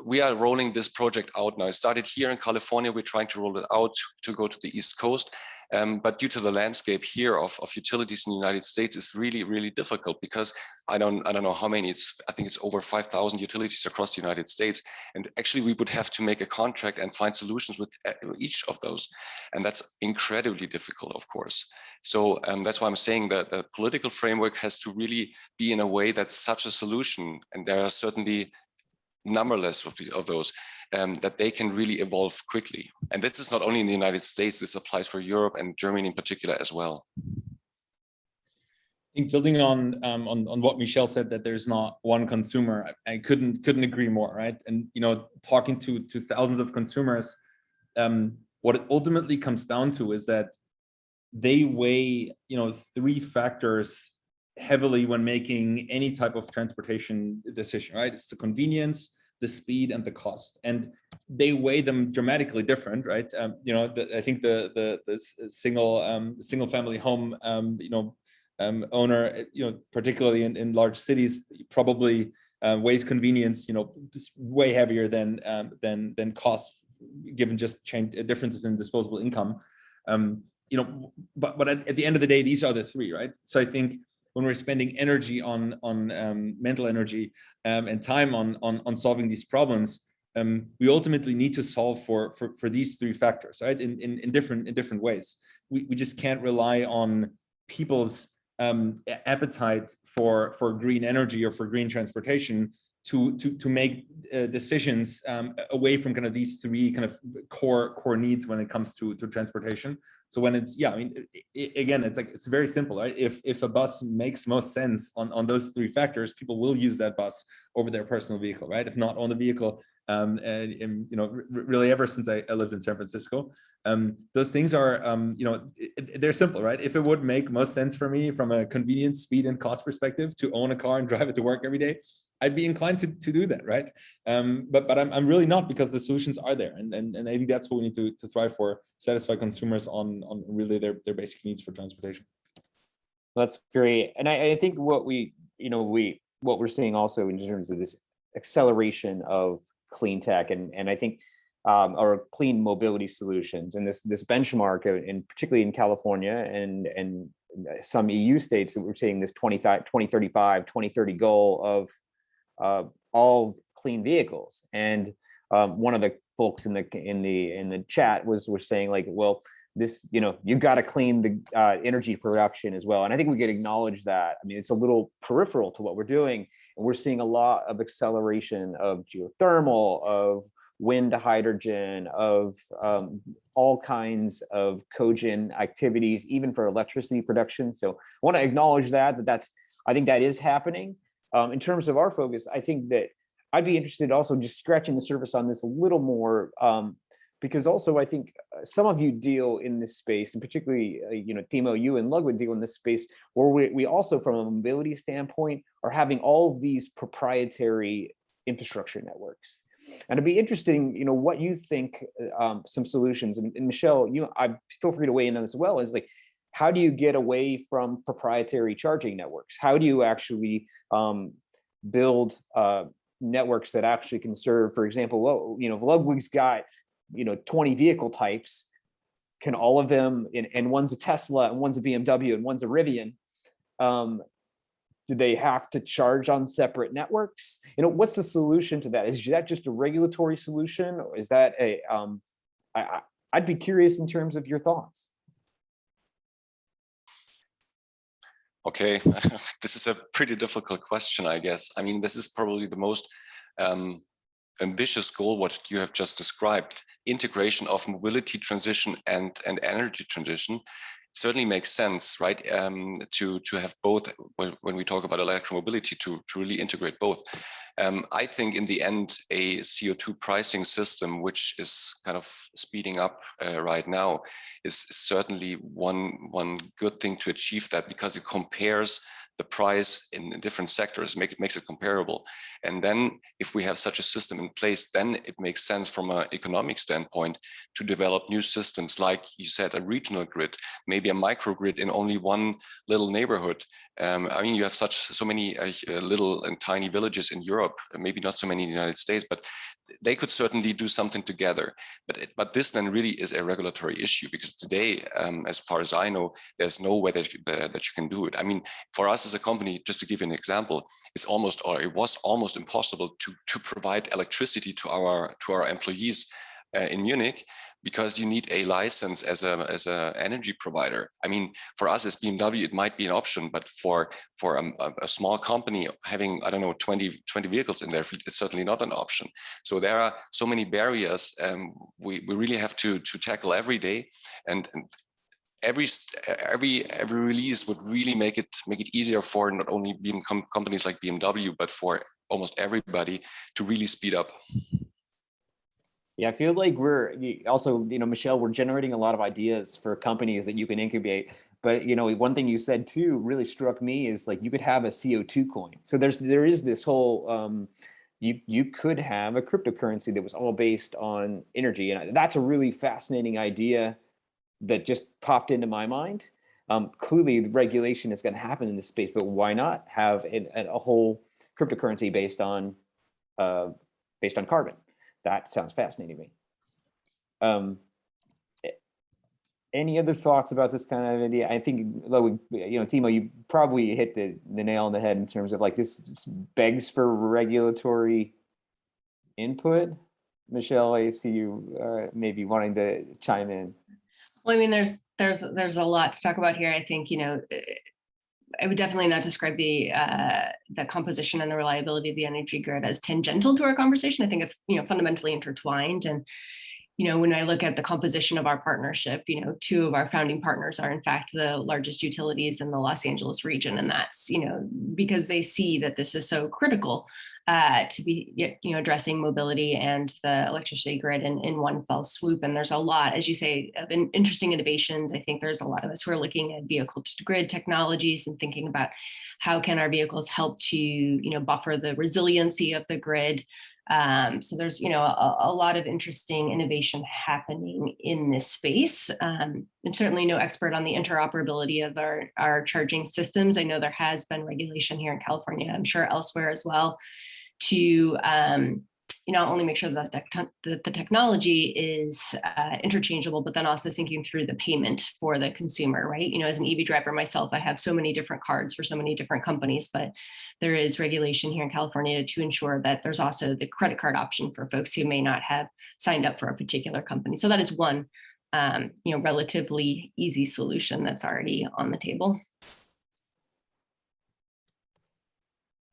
we are rolling this project out now. It started here in California. We're trying to roll it out to go to the East Coast. But due to the landscape here of utilities in the United States, it's really, really difficult, because I don't know how many. I think it's over 5,000 utilities across the United States. And actually, we would have to make a contract and find solutions with each of those. And that's incredibly difficult, of course. So that's why I'm saying that the political framework has to really be in a way that's such a solution. And there are certainly numberless of those that they can really evolve quickly. And this is not only in the United States, this applies for Europe and Germany in particular as well. I think building on what Michelle said, that there's not one consumer, I couldn't agree more, right? And talking to thousands of consumers, what it ultimately comes down to is that they weigh three factors heavily when making any type of transportation decision, right? It's the convenience, the speed, and the cost, and they weigh them dramatically different, right? I think the single family home owner, particularly in large cities, probably weighs convenience, just way heavier than cost, given just differences in disposable income. But at the end of the day, these are the three, right? So I think when we're spending energy on mental energy and time on solving these problems, we ultimately need to solve for these three factors, right? In different ways. We just can't rely on people's appetite for green energy or for green transportation to make decisions away from kind of these three kind of core needs when it comes to transportation. So when it's, again, it's very simple, right? If a bus makes most sense on those three factors, people will use that bus over their personal vehicle, right? If not on the vehicle, really ever since I lived in San Francisco, those things are, they're simple, right? If it would make most sense for me from a convenience, speed, and cost perspective to own a car and drive it to work every day, I'd be inclined to do that, right? But I'm really not, because the solutions are there, and I think that's what we need to thrive for: satisfy consumers on really their basic needs for transportation. That's great, and I think what we're seeing also in terms of this acceleration of clean tech, and I think or clean mobility solutions, and this benchmark, and particularly in California and some EU states, that we're seeing this 2035, 2030 goal of all clean vehicles. And one of the folks in the chat was saying, like, well, this, you've got to clean the energy production as well. And I think we could acknowledge that. I mean, it's a little peripheral to what we're doing, and we're seeing a lot of acceleration of geothermal, of wind to hydrogen, of all kinds of cogen activities, even for electricity production. So I want to acknowledge I think that is happening. In terms of our focus, I think that I'd be interested also just scratching the surface on this a little more, because also I think some of you deal in this space, and particularly, Timo, you and Ludwig deal in this space, where we also, from a mobility standpoint, are having all of these proprietary infrastructure networks. And it'd be interesting, what you think, some solutions, and Michelle, I feel free to weigh in on this as well, is like, how do you get away from proprietary charging networks? How do you actually build networks that actually can serve, for example, if Ludwig's got 20 vehicle types, can all of them, and one's a Tesla and one's a BMW and one's a Rivian, do they have to charge on separate networks? What's the solution to that? Is that just a regulatory solution, or is that I'd be curious in terms of your thoughts. Okay, this is a pretty difficult question, I guess. I mean, this is probably the most ambitious goal, what you have just described. Integration of mobility transition and energy transition certainly makes sense, right? To have both, when we talk about electromobility, to really integrate both. I think in the end, a CO2 pricing system, which is kind of speeding up right now, is certainly one good thing to achieve that, because it compares the price in different sectors, makes it comparable. And then if we have such a system in place, then it makes sense from an economic standpoint to develop new systems, like you said, a regional grid, maybe a microgrid in only one little neighborhood. I mean, you have so many little and tiny villages in Europe, maybe not so many in the United States, but they could certainly do something together. But this then really is a regulatory issue, because today, as far as I know, there's no way that you can do it. I mean, for us as a company, just to give you an example, it was almost impossible to provide electricity to our employees in Munich, because you need a license as a energy provider. I mean, for us as BMW, it might be an option, but for a small company having, I don't know, 20 vehicles in their fleet, it's certainly not an option. So there are so many barriers we really have to tackle every day, and every release would really make it easier for not only companies like BMW, but for almost everybody to really speed up. Yeah, I feel like we're also, Michelle, we're generating a lot of ideas for companies that you can incubate. But, one thing you said too really struck me is, like, you could have a CO2 coin. So there is this whole, you could have a cryptocurrency that was all based on energy. And that's a really fascinating idea that just popped into my mind. Clearly the regulation is going to happen in this space, but why not have a whole cryptocurrency based on carbon. That sounds fascinating to me. Any other thoughts about this kind of idea? I think, Timo, you probably hit the nail on the head in terms of like this begs for regulatory input. Michelle, I see you maybe wanting to chime in. Well, I mean, there's a lot to talk about here. I think, I would definitely not describe the composition and the reliability of the energy grid as tangential to our conversation. I think it's fundamentally intertwined. And when I look at the composition of our partnership, 2 of our founding partners are in fact the largest utilities in the Los Angeles region, and that's because they see that this is so critical to be addressing mobility and the electricity grid in one fell swoop. And there's a lot, as you say, of interesting innovations. I think there's a lot of us who are looking at vehicle to grid technologies and thinking about how can our vehicles help to buffer the resiliency of the grid. So there's a lot of interesting innovation happening in this space. I'm certainly no expert on the interoperability of our charging systems. I know there has been regulation here in California, I'm sure elsewhere as well, to not only make sure that the technology is interchangeable, but then also thinking through the payment for the consumer, right? As an EV driver myself, I have so many different cards for so many different companies, but there is regulation here in California to ensure that there's also the credit card option for folks who may not have signed up for a particular company. So that is one, relatively easy solution that's already on the table.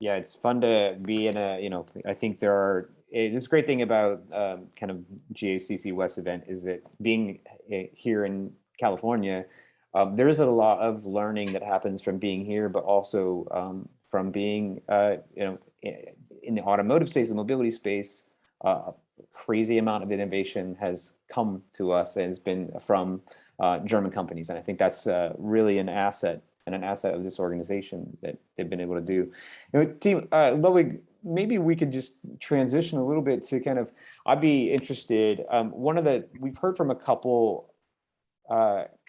Yeah, it's fun to be in a, I think this great thing about kind of GACC West event is that being here in California, there is a lot of learning that happens from being here, but also from being, in the automotive space, the mobility space. A crazy amount of innovation has come to us and has been from German companies. And I think that's really an asset of this organization that they've been able to do. Team Ludwig, maybe we could just transition a little bit to kind of, I'd be interested, we've heard from a couple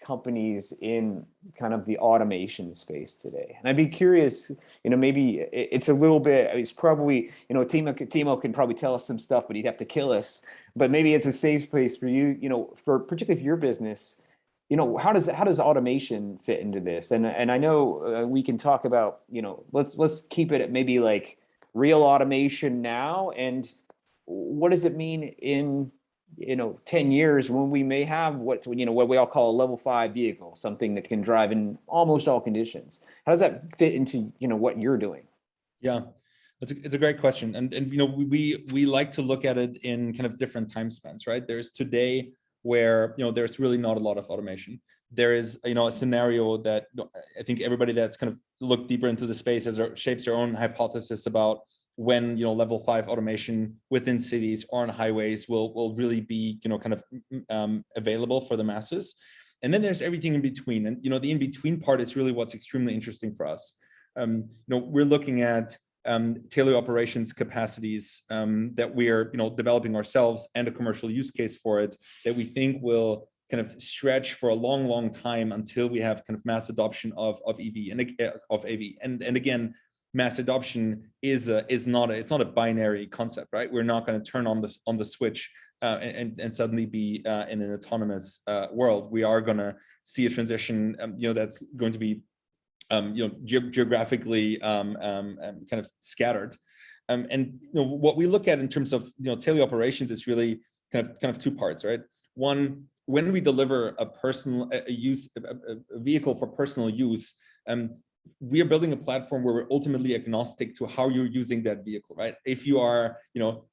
companies in kind of the automation space today. And I'd be curious, maybe it's a little bit, it's probably, Timo can probably tell us some stuff, but he'd have to kill us. But maybe it's a safe place for you, for particularly for your business. How does automation fit into this? And I know we can talk about, let's keep it at maybe like real automation now. And what does it mean in 10 years when we may have what we all call a level 5 vehicle, something that can drive in almost all conditions? How does that fit into what you're doing? Yeah, it's a great question. And we like to look at it in kind of different time spans, right? There's today where there's really not a lot of automation. There is a scenario that I think everybody that's kind of looked deeper into the space shapes their own hypothesis about when level 5 automation within cities or on highways will really be kind of available for the masses. And then there's everything in between, and the in between part is really what's extremely interesting for us. We're looking at teleoperations capacities that we are developing ourselves, and a commercial use case for it that we think will kind of stretch for a long time until we have kind of mass adoption of EV and of AV. And again, mass adoption is not a binary concept, right? We're not going to turn on the switch and suddenly be in an autonomous world. We are going to see a transition that's going to be geographically kind of scattered. And what we look at in terms of teleoperations is really kind of 2 parts, right? One, when we deliver a vehicle for personal use, we are building a platform where we're ultimately agnostic to how you're using that vehicle, right? If you are,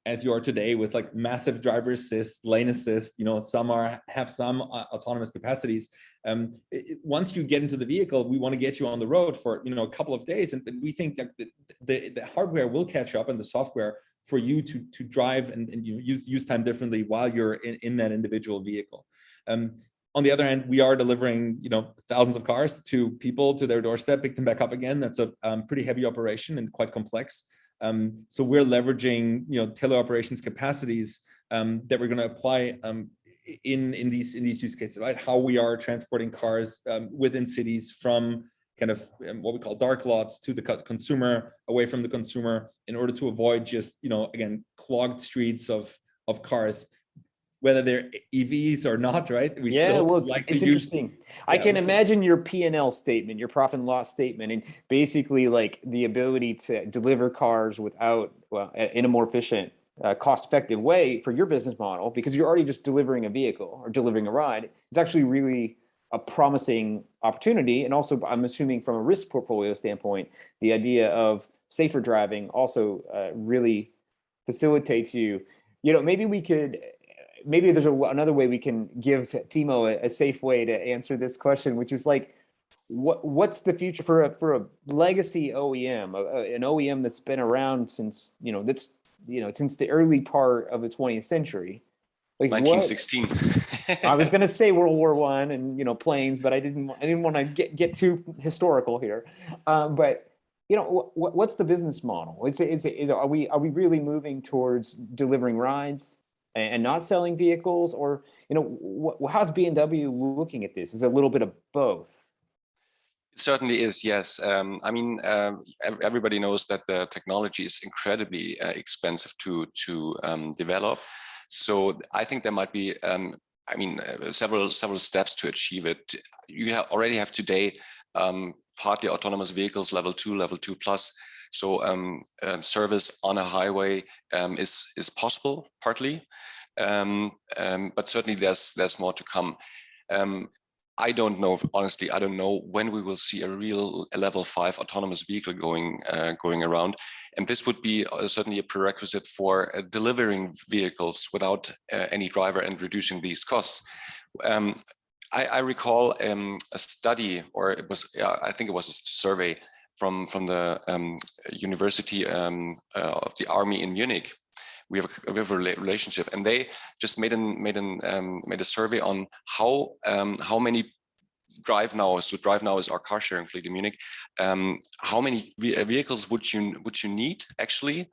as you are today with like massive driver assist, lane assist, some have some autonomous capacities. Once you get into the vehicle, we want to get you on the road for a couple of days, and we think that the hardware will catch up and the software for you to drive and use time differently while you're in that individual vehicle. On the other hand, we are delivering, thousands of cars to people to their doorstep, pick them back up again. That's a pretty heavy operation and quite complex. So we're leveraging, teleoperations capacities that we're going to apply in these use cases, right? How we are transporting cars within cities from kind of what we call dark lots to the consumer, away from the consumer, in order to avoid just, again, clogged streets of cars, whether they're EVs or not, right? We still well, like it's to use. interesting. I can imagine your P&L statement, your profit and loss statement, and basically like the ability to deliver cars without, in a more efficient, cost-effective way for your business model, because you're already just delivering a vehicle or delivering a ride. It's actually really a promising opportunity. And also, I'm assuming from a risk portfolio standpoint, the idea of safer driving also really facilitates you. Maybe there's another way we can give Timo a safe way to answer this question, which is like, what's the future for a legacy OEM, an OEM that's been around since, since the early part of the 20th century? Like 1916. I was going to say World War I and, planes, but I didn't want to get too historical here. But what's the business model? Are we really moving towards delivering rides and not selling vehicles, or how's BMW looking at this? Is it a little bit of both? It certainly is, yes. Everybody knows that the technology is incredibly expensive to develop. So I think there might be, several steps to achieve it. You already have today partly autonomous vehicles, level 2, level 2 plus. So service on a highway is possible partly, but certainly there's more to come. I don't know, honestly, I don't know when we will see a real level 5 autonomous vehicle going around. And this would be certainly a prerequisite for delivering vehicles without any driver and reducing these costs. I recall a study, or it was, I think it was a survey from the University of the Army in Munich. We have a relationship, and they just made a survey on how many Drive Now. So Drive Now is our car sharing fleet in Munich. How many vehicles would you need actually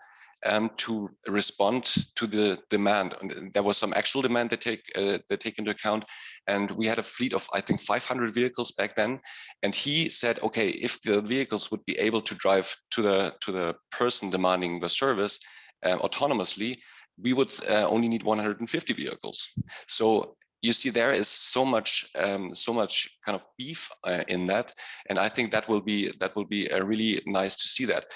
to respond to the demand? And there was some actual demand they take into account, and we had a fleet of, I think, 500 vehicles back then. And he said, okay, if the vehicles would be able to drive to the person demanding the service autonomously, we would only need 150 vehicles. So you see, there is so much kind of beef in that, and I think that will be really nice to see that.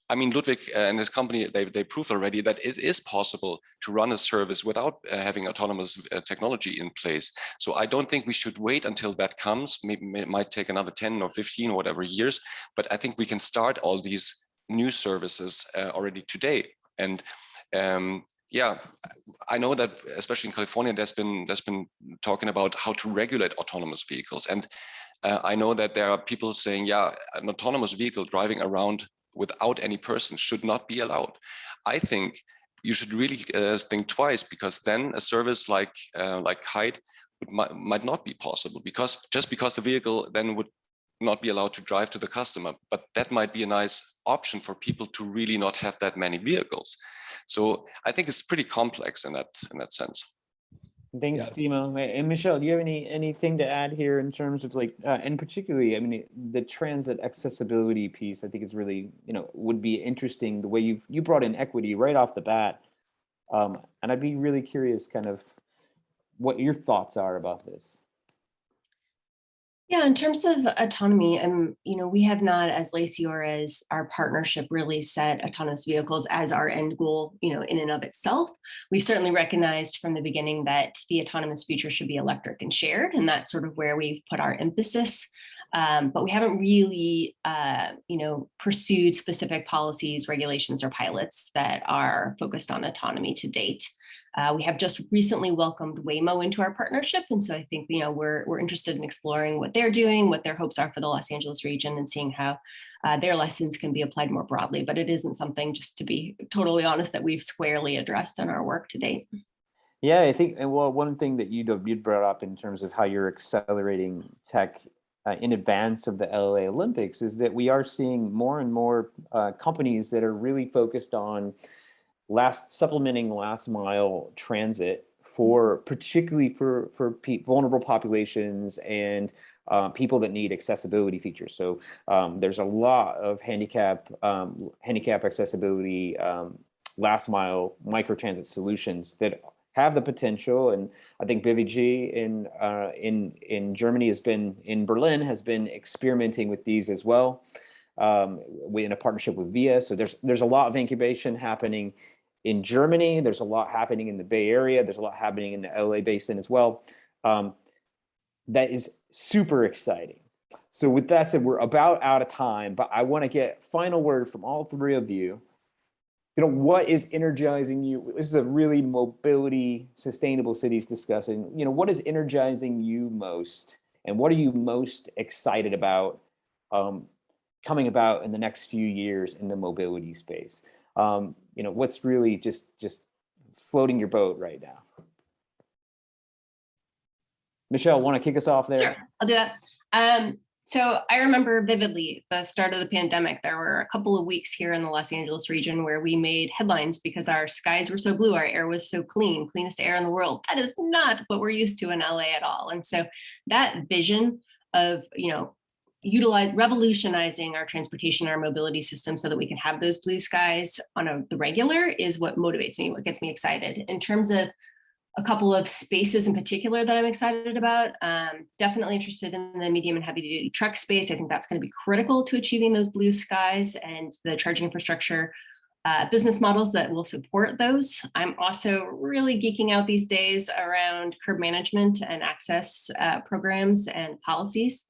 I mean, Ludwig and his company, they proved already that it is possible to run a service without having autonomous technology in place. So I don't think we should wait until that comes. Maybe it might take another 10 or 15 or whatever years, but I think we can start all these new services already today. And yeah, I know that especially in California, there's been talking about how to regulate autonomous vehicles. And I know that there are people saying, yeah, an autonomous vehicle driving around without any person should not be allowed. I think you should really think twice, because then a service like Kite might not be possible, because the vehicle then would not be allowed to drive to the customer. But that might be a nice option for people to really not have that many vehicles. So I think it's pretty complex in that sense. Thanks, Timo. And Michelle, do you have anything to add here in terms of like, and particularly, I mean, the transit accessibility piece? I think is really, would be interesting, the way you brought in equity right off the bat, and I'd be really curious, kind of, what your thoughts are about this. Yeah, in terms of autonomy, we have not, as Lacey or as our partnership, really set autonomous vehicles as our end goal, in and of itself. We've certainly recognized from the beginning that the autonomous future should be electric and shared, and that's sort of where we've put our emphasis. But we haven't really, pursued specific policies, regulations, or pilots that are focused on autonomy to date. We have just recently welcomed Waymo into our partnership. And so I think, we're interested in exploring what they're doing, what their hopes are for the Los Angeles region, and seeing how their lessons can be applied more broadly. But it isn't something, just to be totally honest, that we've squarely addressed in our work to date. Yeah, I think, well, one thing that you brought up in terms of how you're accelerating tech in advance of the LA Olympics is that we are seeing more and more companies that are really focused on supplementing last mile transit particularly for vulnerable populations and people that need accessibility features. So there's a lot of handicap accessibility, last mile microtransit solutions that have the potential. And I think BVG in Germany in Berlin has been experimenting with these as well, in a partnership with VIA. So there's a lot of incubation happening in Germany. There's a lot happening in the Bay Area. There's a lot happening in the LA basin as well. That is super exciting. So with that said, we're about out of time, but I want to get final word from all three of you. What is energizing you? This is a really mobility, sustainable cities discussion. What is energizing you most? And what are you most excited about coming about in the next few years in the mobility space? What's really just floating your boat right now? Michelle, want to kick us off there? Sure, I'll do that. So I remember vividly the start of the pandemic. There were a couple of weeks here in the Los Angeles region where we made headlines because our skies were so blue, our air was so clean, cleanest air in the world. That is not what we're used to in LA at all. And so that vision of, revolutionizing our transportation, our mobility system so that we can have those blue skies on the regular is what motivates me, what gets me excited. In terms of a couple of spaces in particular that I'm excited about. Definitely interested in the medium and heavy duty truck space. I think that's going to be critical to achieving those blue skies and the charging infrastructure business models that will support those. I'm also really geeking out these days around curb management and access programs and policies.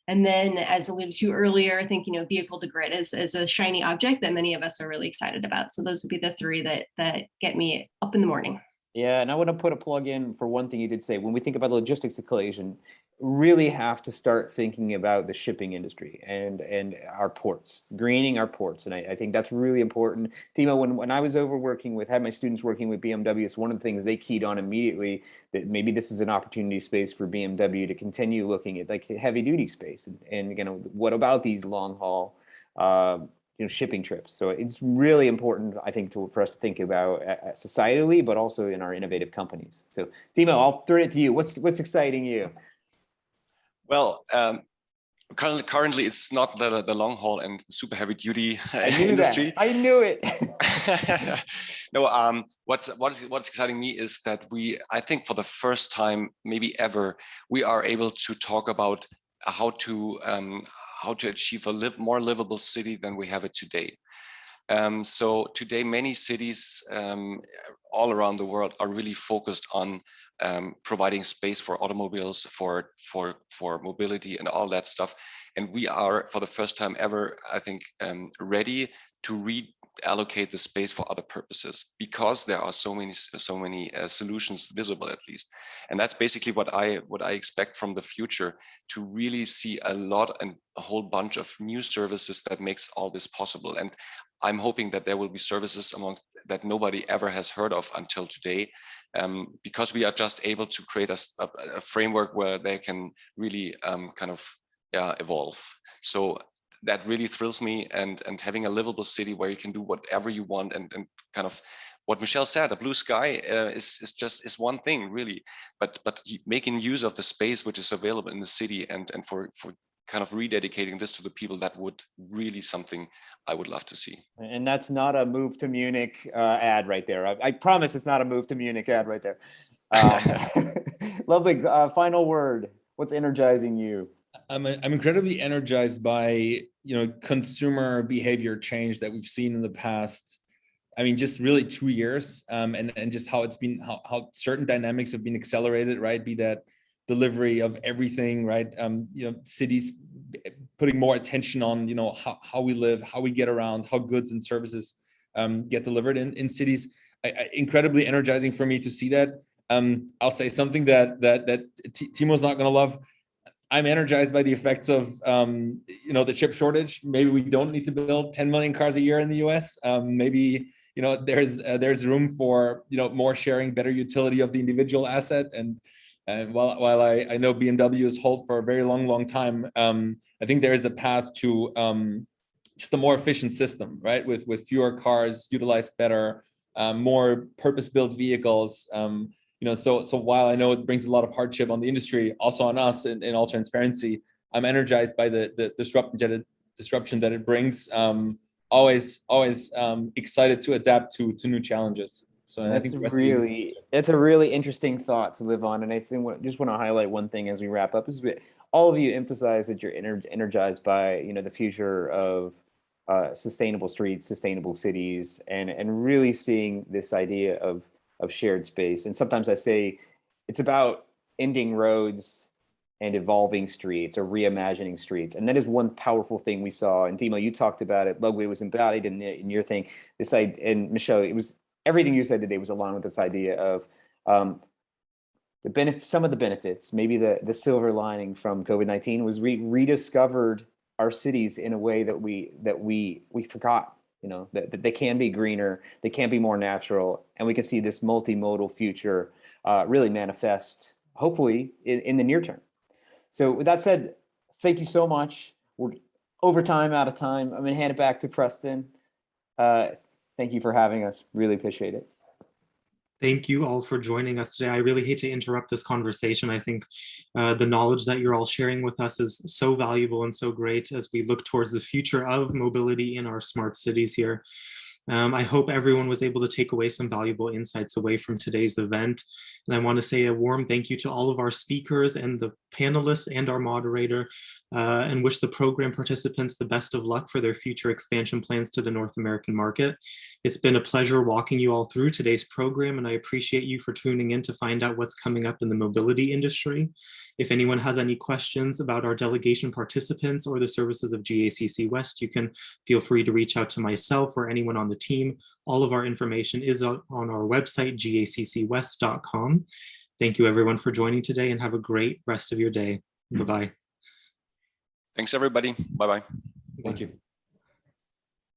And then, as alluded to earlier, I think, vehicle to grid is a shiny object that many of us are really excited about. So those would be the three that get me up in the morning. Yeah, and I want to put a plug in for one thing you did say. When we think about the logistics equation, really have to start thinking about the shipping industry and our ports, greening our ports. And I think that's really important. Timo, when I was had my students working with BMW, it's one of the things they keyed on immediately, that maybe this is an opportunity space for BMW to continue looking at like the heavy duty space. And what about these long haul shipping trips? So it's really important, I think, for us to think about societally, but also in our innovative companies. So Timo, I'll throw it to you. What's exciting you? Well, currently it's not the long haul and super heavy duty industry. I knew it. No, what's exciting me is that I think for the first time, maybe ever, we are able to talk about how to achieve a more livable city than we have it today. So today, many cities all around the world are really focused on providing space for automobiles, for mobility and all that stuff. And we are, for the first time ever, I think, ready to reallocate the space for other purposes, because there are so many solutions visible, at least. And that's basically what I expect from the future, to really see a whole bunch of new services that makes all this possible. And I'm hoping that there will be services that nobody ever has heard of until today, because we are just able to create a framework where they can really evolve. So that really thrills me, and having a livable city where you can do whatever you want, and kind of what Michelle said, a blue sky is one thing, really, but making use of the space which is available in the city, and for kind of rededicating this to the people, that would really something I would love to see. And that's not a Move to Munich ad right there. I promise it's not a Move to Munich ad right there. Lovely. Final word. What's energizing you? I'm incredibly energized by consumer behavior change that we've seen in the past. I mean, just really 2 years, and just how it's been, how certain dynamics have been accelerated, right? Be that delivery of everything, right? Cities putting more attention on how we live, how we get around, how goods and services get delivered in cities. Incredibly energizing for me to see that. I'll say something that Timo's not going to love. I'm energized by the effects of the chip shortage. Maybe we don't need to build 10 million cars a year in the US. Maybe there's room for more sharing, better utility of the individual asset. And while I know BMW is hold for a very long time, I think there is a path to just a more efficient system, right? With fewer cars utilized better, more purpose-built vehicles. So while I know it brings a lot of hardship on the industry, also on us in all transparency, I'm energized by the disruption that it brings. Always excited to adapt to new challenges. So that's a really interesting thought to live on. And I think just want to highlight one thing as we wrap up is all of you emphasize that you're energized by the future of sustainable streets, sustainable cities, and really seeing this idea of shared space. And sometimes I say it's about ending roads and evolving streets or reimagining streets. And that is one powerful thing we saw. And Timo, you talked about it. Ludwig was embodied in your thing. And Michelle, it was everything you said today was aligned with this idea of some of the benefits, maybe the silver lining from COVID-19 was we rediscovered our cities in a way that we forgot, that they can be greener, they can be more natural, and we can see this multimodal future really manifest, hopefully, in the near term. So with that said, thank you so much. We're out of time. I'm gonna hand it back to Preston. Thank you for having us. Really appreciate it. Thank you all for joining us today. I really hate to interrupt this conversation. I think the knowledge that you're all sharing with us is so valuable and so great as we look towards the future of mobility in our smart cities here. I hope everyone was able to take away some valuable insights away from today's event. And I want to say a warm thank you to all of our speakers and the panelists and our moderator, and wish the program participants the best of luck for their future expansion plans to the North American market. It's been a pleasure walking you all through today's program, and I appreciate you for tuning in to find out what's coming up in the mobility industry. If anyone has any questions about our delegation participants or the services of GACC West, you can feel free to reach out to myself or anyone on the team. All of our information is on our website, gaccwest.com. Thank you everyone for joining today, and have a great rest of your day. Bye-bye. Thanks everybody. Bye-bye. Thank you.